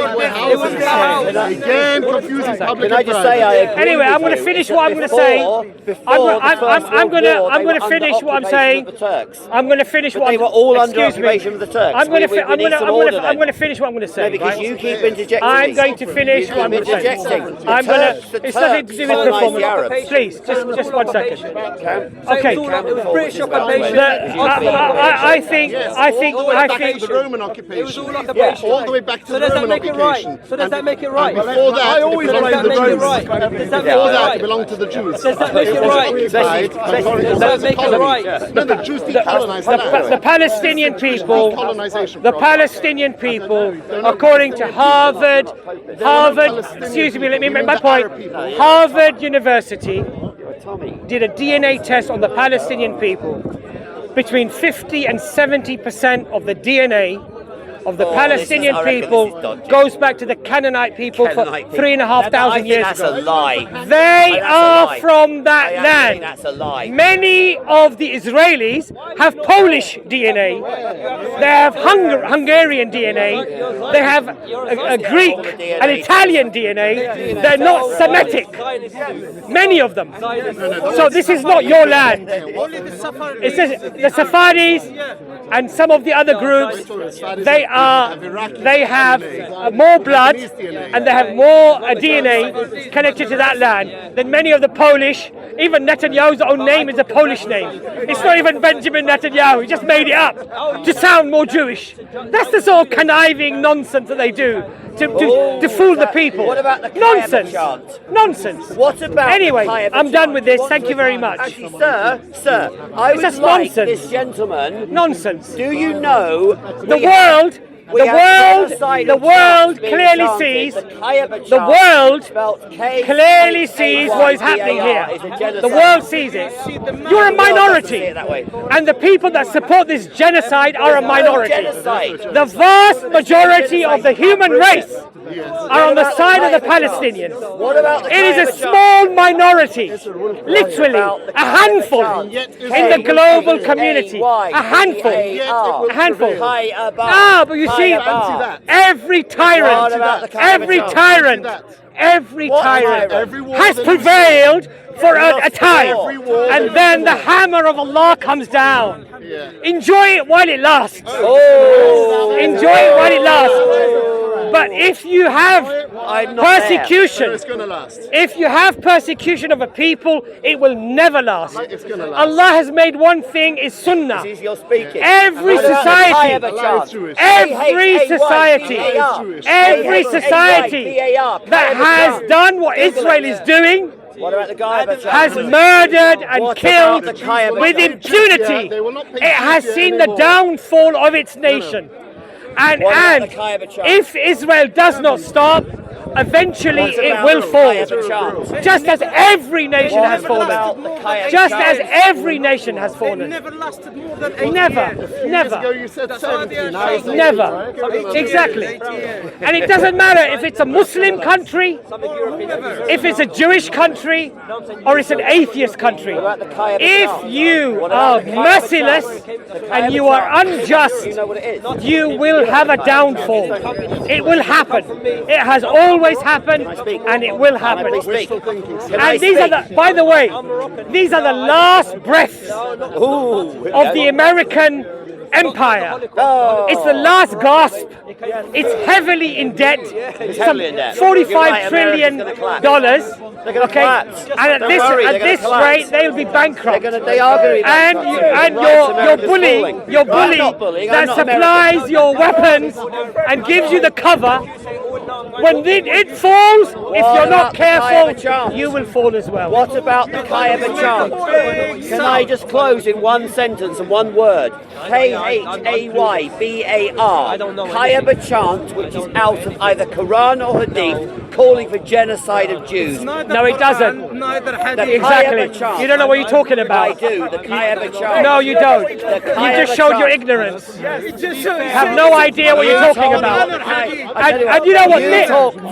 It was their house. Again, confusing public Can I and just private. say I agree Anyway, with I'm going to you. finish It's that what I'm going to say. I'm going to finish what I'm saying. I'm going to finish what They I'm were all under excuse me. occupation of the Turks. I'm going We to need some order then. I'm going to finish what I'm going to say. No, because right? you keep interjecting. I'm going to finish You what I'm keep going to say. interjecting. I'm going to. It's nothing to do with colonised the performance. Arabs. Please, just 1 second. Okay. It was British occupation. I think. All the way back to the Roman occupation. All the way back to So the does that Roman make it right? occupation. So does that make it right? And before that, it belonged Does to that the make it Jews. right? Does that make it Before that, right? it belonged to the Jews. Does that make it was right? occupied Does by foreign Does that make it colonies. right? No, the Jews decolonized the land. The Palestinian people, Decolonization the process. Palestinian people, according to Harvard, excuse me, let me make my point. Harvard University did a DNA test on the Palestinian people. Between 50 and 70% of the DNA of the Palestinian I reckon people this is dodgy. goes back to the Canaanite people Canaanite for people. 3,500 years That's ago. a lie. They That's a are lie. from that I land. think that's a lie. Many of the Israelis have Polish DNA. They have Hungarian DNA. They have a Greek and Italian DNA. They're not Semitic. Many of them. So this is not your land. It says the Safaris and some of the other groups. They have more blood and they have more DNA connected to that land than many of the Polish. Even Netanyahu's own name is a Polish name. It's not even Benjamin Netanyahu. He just made it up to sound more Jewish. That's the sort of conniving nonsense that they do to fool the people. What about the nonsense? chant? Nonsense. What about Anyway, the Kayaba I'm done chant? with this. Thank you very much. Actually, sir, I would just like nonsense. this gentleman. Nonsense. Do you know The world clearly sees. The world clearly sees what is happening here. The world sees it. You're a minority, and the people that support this genocide are a minority. The vast majority of the human race are on the side of the Palestinians. What about the It is a Kayaba small minority, literally a handful in the global community. A handful. A handful. Ah, but you see, every tyrant has prevailed for a time, and then the hammer of Allah comes down. Enjoy it while it lasts. Enjoy it while it lasts. But if you have I'm not persecution, It's going to last. if you have persecution of a people, it will never last. It's gonna last. Allah has made one thing is sunnah. This is you're speaking. Every What about the society, Kayaba chant? Jewish. every H-A-Y, society, B-A-R. every H-A-Y, society B-A-R, that Kayaba has chant. done what Google Israel it. is doing What about the Kayaba chant? has murdered and What killed about the Kayaba with chant? impunity. They will not pay It has jizya seen the anymore. downfall of its nation. And, What about and the Kayaba chant? if Israel does not stop, eventually What it about will the fall. Kayaba chant? Just as every nation What has about fallen. the Kayaba Just as chant? every nation has fallen. Never lasted more than 8 Never, years. Years never. ago you said 17. Now it's 80, Never. right? Exactly. And it doesn't matter if it's a Muslim country, if it's a Jewish country, or it's an atheist country. What about the Kayaba If chant? you What are about the Kayaba merciless chant? The and Kayaba you are chant. unjust, You know what it is? you will have a downfall. It will happen. It has always happened, and it will happen. Can I speak? Can I And these are speak? the, by the way, these are the last breaths Ooh, of the American empire. Oh. It's the last gasp. It's heavily in debt. heavily in debt. You're $45 right, trillion. America's gonna collapse. Dollars. They're gonna Okay, collapse. and at Don't this worry, they're at gonna this collapse. rate, they'll be bankrupt. They are going to be And bankrupt. and Right, your America's bully, falling. your I'm bully not bullying, I'm that not supplies American. your weapons and gives you the cover. When it falls, if What you're about not the Kayaba careful, chant? you will fall as well. What about the Kayaba chant? Can I just close in one sentence and one word? Kayaba. Kayaba chant, which is out of either Quran or Hadith, calling for genocide of Jews. No, it doesn't. Neither had The Exactly. Kayaba chant. You don't know what you're talking I about. do. The Kayaba chant. No, you don't. The You Kayaba just showed your chant. ignorance. Have no idea what you're talking about. And you know what?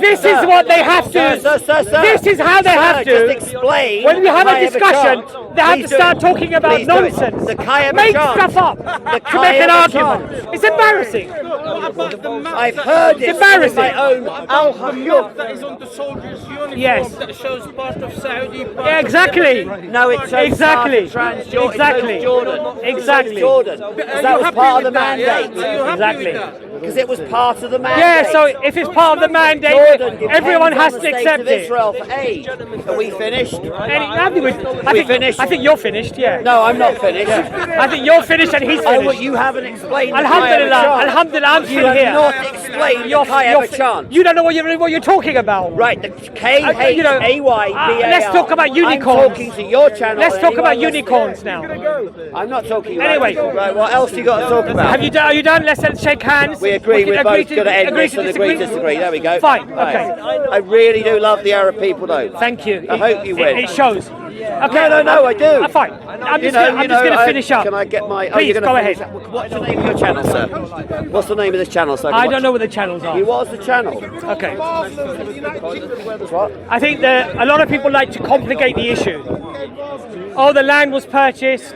This is what they have to. Sir. This is how they have Just to. explain. When we have a the Kayaba discussion, chant. they have Please to do start it. talking about Please do it. nonsense. The Kayaba Make chant. stuff up The to make an Kayaba argument. chant. It's embarrassing. I've heard it embarrassing. with my own that is on the soldiers' uniform Yes. that shows part of Saudi. Part Yeah, exactly. No, it shows Exactly. Transjordan. Exactly. Jordan. Exactly. Jordan. That was part of the mandate. Exactly. Because it was part of the mandate. Yeah, so if it's part of the mandate, Jordan everyone depends has on to the state accept of it. Israel for aid. Are we finished? I think you're finished, yeah. No, I'm not finished. I think you're finished and he's Oh, but finished. you haven't explained Alhamdulillah, the Kayaba chant. Alhamdulillah, I'm You still have here. not explained the Kayaba chant. You don't know what you're talking about. Right, the Kayaba. Let's talk about unicorns. I'm talking to your channel. Let's and talk about anyone unicorns now. listening. I'm not talking about Anyway. Right, what else you got to talk about? Are you done? Let's shake hands. We agree, can we're both going to end agree this and agree to disagree. There we go. Fine, Right. okay. I really do love the Arab people though. Thank you. I hope you win. It shows. Okay. No, I do. Fine. I'm just going to finish up. Can I get my... Please, you're go gonna ahead. finish up. What's the name of your channel, sir? What's the name of this channel, sir? I don't know what the channels are. You was the channel. Okay. What? I think that a lot of people like to complicate the issue. Oh, the land was purchased.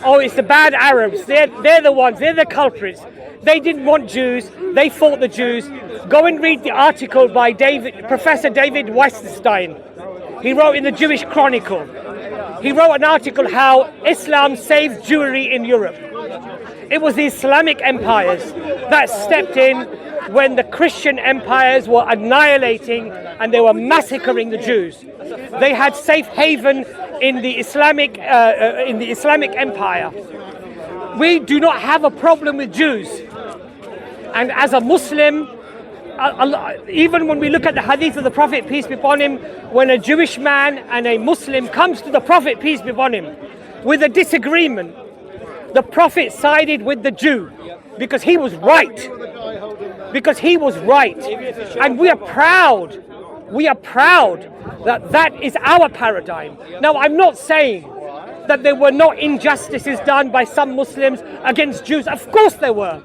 Oh, it's the bad Arabs. They're the ones. They're the culprits. They didn't want Jews. They fought the Jews. Go and read the article by Professor David Weisstein. He wrote in the Jewish Chronicle. He wrote an article how Islam saved Jewry in Europe. It was the Islamic empires that stepped in when the Christian empires were annihilating and they were massacring the Jews. They had safe haven in the Islamic empire. We do not have a problem with Jews. And as a Muslim, even when we look at the hadith of the Prophet, peace be upon him, when a Jewish man and a Muslim comes to the Prophet, peace be upon him, with a disagreement, the Prophet sided with the Jew because he was right. Because he was right. And we are proud. We are proud that that is our paradigm. Now, I'm not saying that there were not injustices done by some Muslims against Jews. Of course there were.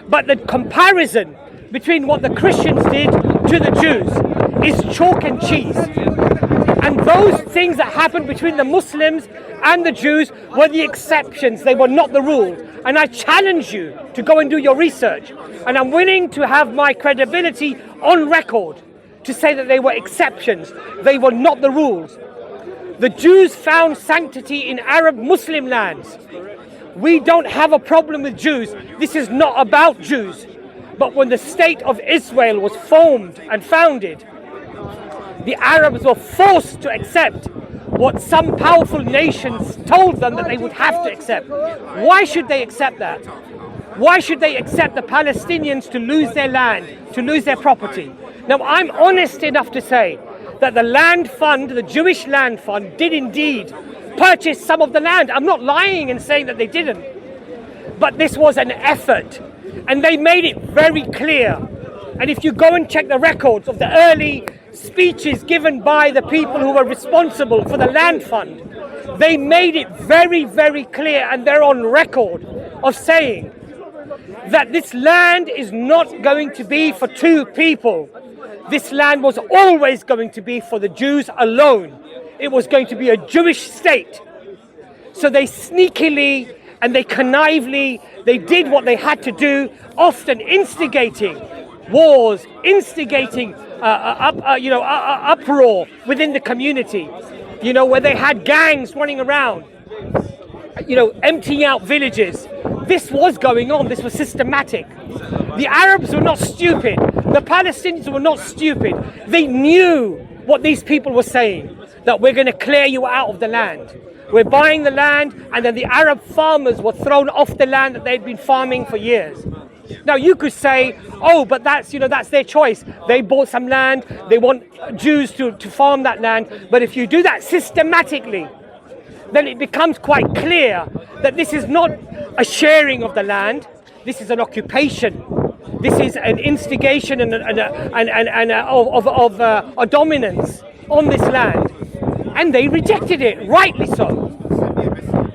But the comparison between what the Christians did to the Jews is chalk and cheese. And those things that happened between the Muslims and the Jews were the exceptions. They were not the rule. And I challenge you to go and do your research. And I'm willing to have my credibility on record to say that they were exceptions. They were not the rules. The Jews found sanctity in Arab Muslim lands. We don't have a problem with Jews. This is not about Jews. But when the state of Israel was formed and founded, the Arabs were forced to accept what some powerful nations told them that they would have to accept. Why should they accept that? Why should they accept the Palestinians to lose their land, to lose their property? Now, I'm honest enough to say that the land fund, the Jewish land fund, did indeed purchase some of the land. I'm not lying and saying that they didn't. But this was an effort, and they made it very clear. And if you go and check the records of the early speeches given by the people who were responsible for the land fund, they made it very, very clear, and they're on record of saying that this land is not going to be for two people. This land was always going to be for the Jews alone. It was going to be a Jewish state. So they sneakily and they connively, they did what they had to do, often instigating wars, instigating uproar within the community, where they had gangs running around, emptying out villages. This was going on. This was systematic. The Arabs were not stupid. The Palestinians were not stupid. They knew what these people were saying, that we're going to clear you out of the land. We're buying the land, and then the Arab farmers were thrown off the land that they'd been farming for years. Now you could say, oh, but that's their choice. They bought some land. They want Jews to farm that land. But if you do that systematically, then it becomes quite clear that this is not a sharing of the land. This is an occupation. This is an instigation and a dominance on this land. And they rejected it, rightly so.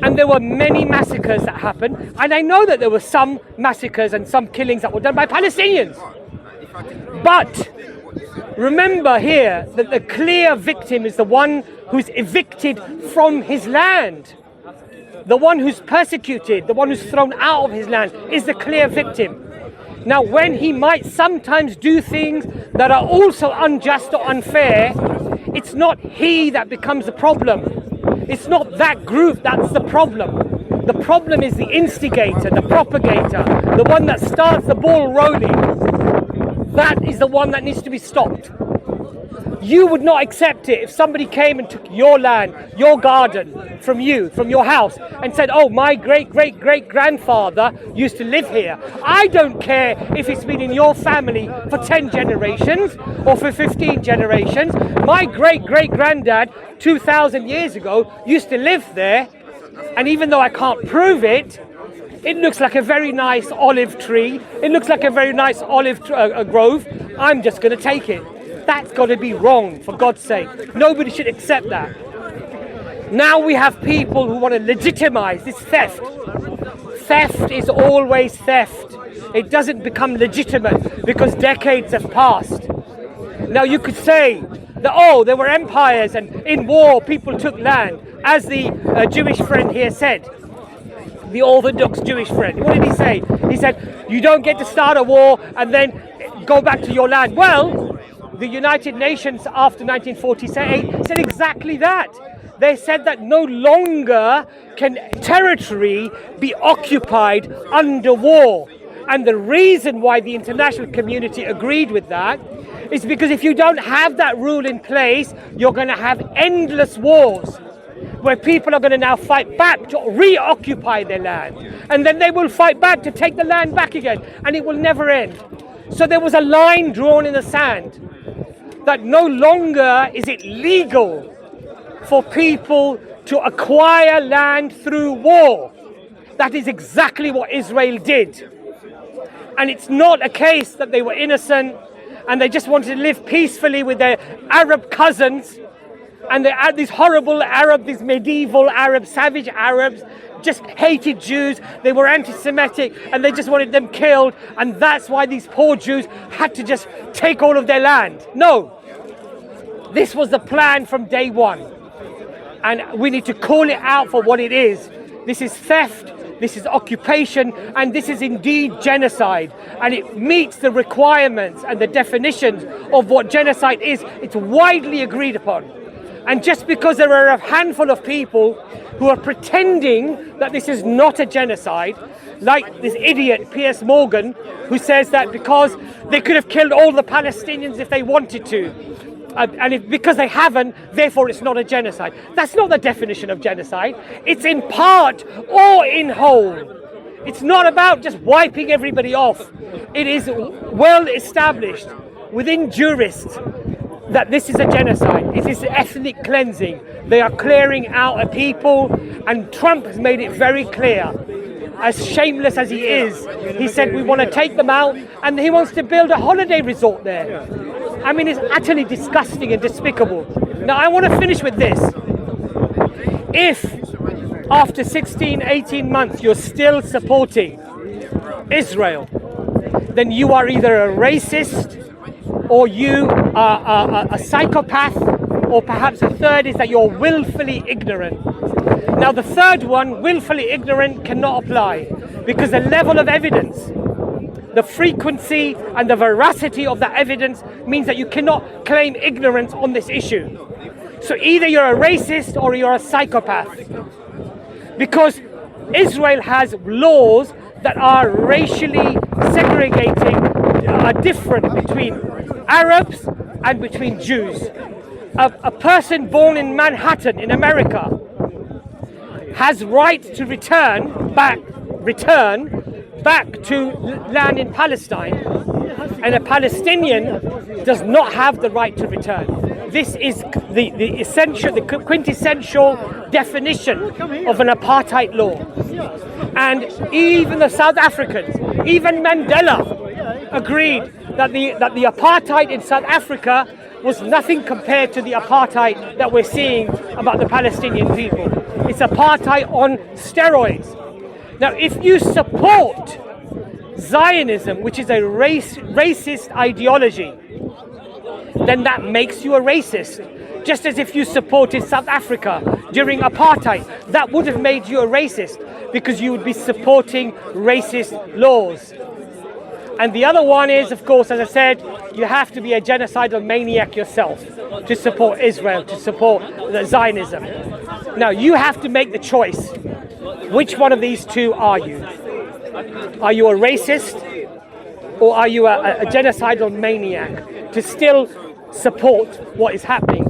And there were many massacres that happened. And I know that there were some massacres and some killings that were done by Palestinians. But remember here that the clear victim is the one who's evicted from his land. The one who's persecuted, the one who's thrown out of his land is the clear victim. Now, when he might sometimes do things that are also unjust or unfair, it's not he that becomes the problem. It's not that group that's the problem. The problem is the instigator, the propagator, the one that starts the ball rolling. That is the one that needs to be stopped. You would not accept it if somebody came and took your land, your garden from you, from your house, and said, oh, my great-great-great-grandfather used to live here. I don't care if it's been in your family for 10 generations or for 15 generations. My great-great-granddad, 2,000 years ago, used to live there. And even though I can't prove it, it looks like a very nice olive tree. It looks like a very nice olive grove. I'm just going to take it. That's got to be wrong, for God's sake. Nobody should accept that. Now we have people who want to legitimize this theft. Theft is always theft. It doesn't become legitimate because decades have passed. Now you could say that, oh, there were empires and in war people took land, as the Jewish friend here said. The Orthodox Jewish friend. What did he say? He said, you don't get to start a war and then go back to your land. Well, the United Nations after 1948 said exactly that. They said that no longer can territory be occupied under war. And the reason why the international community agreed with that is because if you don't have that rule in place, you're going to have endless wars where people are going to now fight back to reoccupy their land. And then they will fight back to take the land back again. And it will never end. So there was a line drawn in the sand that no longer is it legal for people to acquire land through war. That is exactly what Israel did. And it's not a case that they were innocent and they just wanted to live peacefully with their Arab cousins, and they had these horrible Arab, these medieval Arab, savage Arabs, just hated Jews. They were anti-Semitic and they just wanted them killed, and that's why these poor Jews had to just take all of their land. No, this was the plan from day one, and we need to call it out for what it is. This is theft, this is occupation, and this is indeed genocide, and it meets the requirements and the definitions of what genocide is. It's widely agreed upon. And just because there are a handful of people who are pretending that this is not a genocide, like this idiot Piers Morgan, who says that because they could have killed all the Palestinians if they wanted to, because they haven't, therefore it's not a genocide. That's not the definition of genocide. It's in part or in whole. It's not about just wiping everybody off. It is well established within jurists that this is a genocide. It is ethnic cleansing. They are clearing out a people, and Trump has made it very clear. As shameless as he is, he said we want to take them out, and he wants to build a holiday resort there. I mean, it's utterly disgusting and despicable. Now, I want to finish with this. If after 16, 18 months you're still supporting Israel, then you are either a racist, or you are a psychopath, or perhaps a third is that you're willfully ignorant. Now, the third one, willfully ignorant, cannot apply, because the level of evidence, the frequency and the veracity of that evidence means that you cannot claim ignorance on this issue. So either you're a racist or you're a psychopath, because Israel has laws that are racially segregating, are different between Arabs and between Jews. A person born in Manhattan in America has right to return back to land in Palestine, and a Palestinian does not have the right to return. This is the essential, the quintessential definition of an apartheid law. And even the South Africans, even Mandela, agreed that the apartheid in South Africa was nothing compared to the apartheid that we're seeing about the Palestinian people. It's apartheid on steroids. Now, if you support Zionism, which is a racist ideology, then that makes you a racist. Just as if you supported South Africa during apartheid, that would have made you a racist, because you would be supporting racist laws. And the other one is, of course, as I said, you have to be a genocidal maniac yourself to support Israel, to support the Zionism. Now, you have to make the choice. Which one of these two are you? Are you a racist, or are you a genocidal maniac to still support what is happening?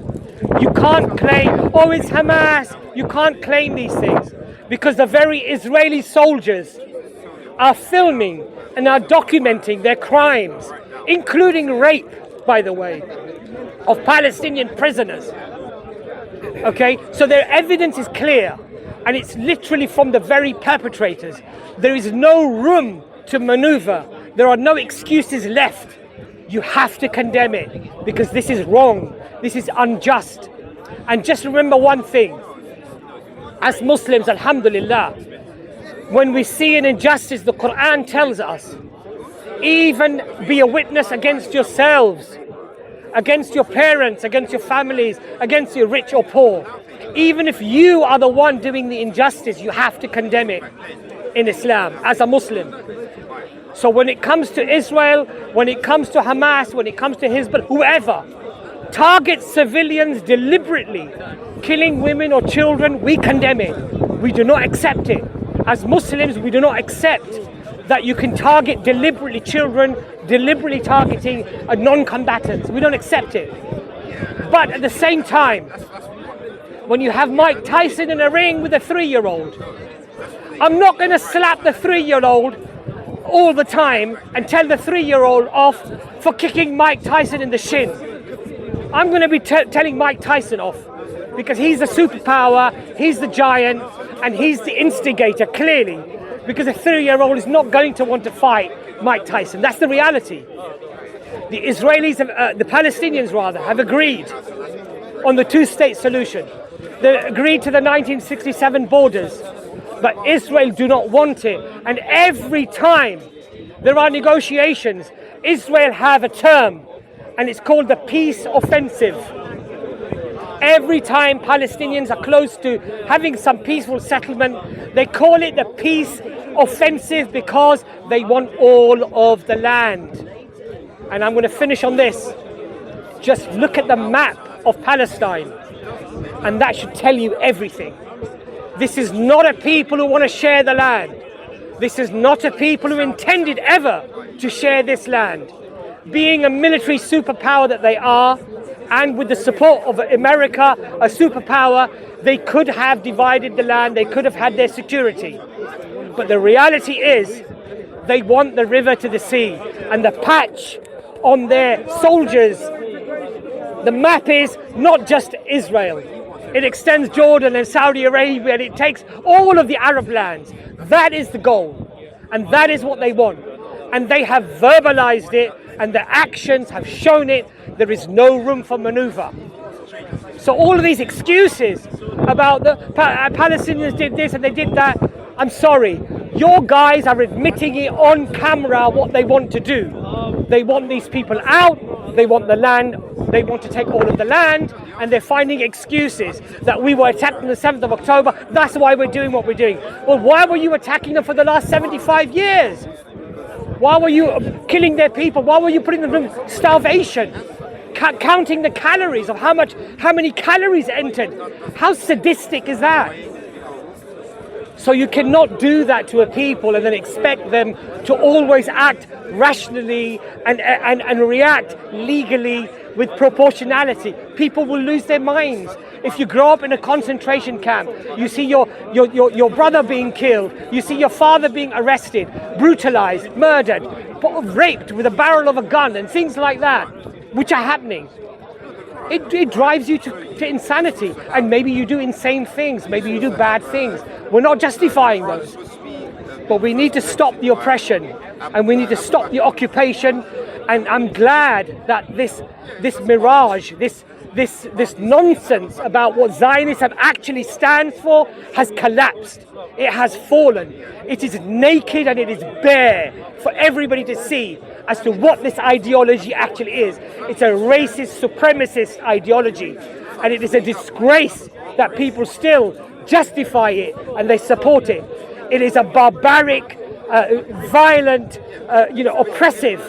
You can't claim, oh, it's Hamas. You can't claim these things, because the very Israeli soldiers are filming and are documenting their crimes, including rape, by the way, of Palestinian prisoners. Okay, so their evidence is clear, and it's literally from the very perpetrators. There is no room to maneuver. There are no excuses left. You have to condemn it, because this is wrong. This is unjust. And just remember one thing. As Muslims, alhamdulillah, when we see an injustice, the Quran tells us, even be a witness against yourselves, against your parents, against your families, against your rich or poor. Even if you are the one doing the injustice, you have to condemn it in Islam as a Muslim. So when it comes to Israel, when it comes to Hamas, when it comes to Hezbollah, whoever targets civilians deliberately, killing women or children, we condemn it. We do not accept it. As Muslims, we do not accept that you can target deliberately children, deliberately targeting non-combatants. We don't accept it. But at the same time, when you have Mike Tyson in a ring with a 3-year-old, I'm not going to slap the 3-year-old all the time and tell the 3-year-old off for kicking Mike Tyson in the shin. I'm going to be telling Mike Tyson off, because he's the superpower, he's the giant, and he's the instigator, clearly, because a 3-year-old is not going to want to fight Mike Tyson. That's the reality. The Israelis, the Palestinians rather, have agreed on the two-state solution. They agreed to the 1967 borders, but Israel do not want it. And every time there are negotiations, Israel have a term, and it's called the peace offensive. Every time Palestinians are close to having some peaceful settlement, they call it the peace offensive, because they want all of the land. And I'm going to finish on this. Just look at the map of Palestine, and that should tell you everything. This is not a people who want to share the land. This is not a people who intended ever to share this land. Being a military superpower that they are, and with the support of America, a superpower, they could have divided the land, they could have had their security. But the reality is, they want the river to the sea, and the patch on their soldiers, the map is not just Israel. It extends Jordan and Saudi Arabia, and it takes all of the Arab lands. That is the goal, and that is what they want. And they have verbalized it, and their actions have shown it. There is no room for maneuver. So all of these excuses about the Palestinians did this and they did that, I'm sorry. Your guys are admitting it on camera what they want to do. They want these people out, they want the land, they want to take all of the land, and they're finding excuses that we were attacked on the 7th of October, that's why we're doing what we're doing. Well, why were you attacking them for the last 75 years? Why were you killing their people? Why were you putting them through starvation? Counting the calories of how many calories entered. How sadistic is that? So you cannot do that to a people and then expect them to always act rationally and react legally with proportionality. People will lose their minds. If you grow up in a concentration camp, you see your brother being killed, you see your father being arrested, brutalized, murdered, raped with a barrel of a gun and things like that, which are happening. It drives you to insanity, and maybe you do insane things, maybe you do bad things. We're not justifying those, but we need to stop the oppression and we need to stop the occupation. And I'm glad that this mirage, this nonsense about what Zionism actually stands for has collapsed. It has fallen. It is naked and it is bare for everybody to see as to what this ideology actually is. It's a racist, supremacist ideology, and it is a disgrace that people still justify it and they support it. It is a barbaric, violent, oppressive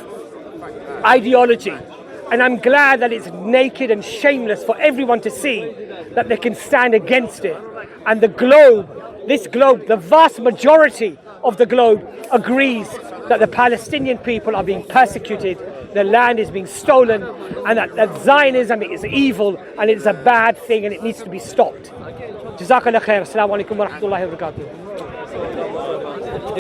ideology. And I'm glad that it's naked and shameless for everyone to see that they can stand against it. And the globe, the vast majority of the globe agrees that the Palestinian people are being persecuted, their land is being stolen, and that Zionism is evil and it's a bad thing and it needs to be stopped. Jazakallah khair. Assalamu alaikum wa rahmatullahi wa barakatuh.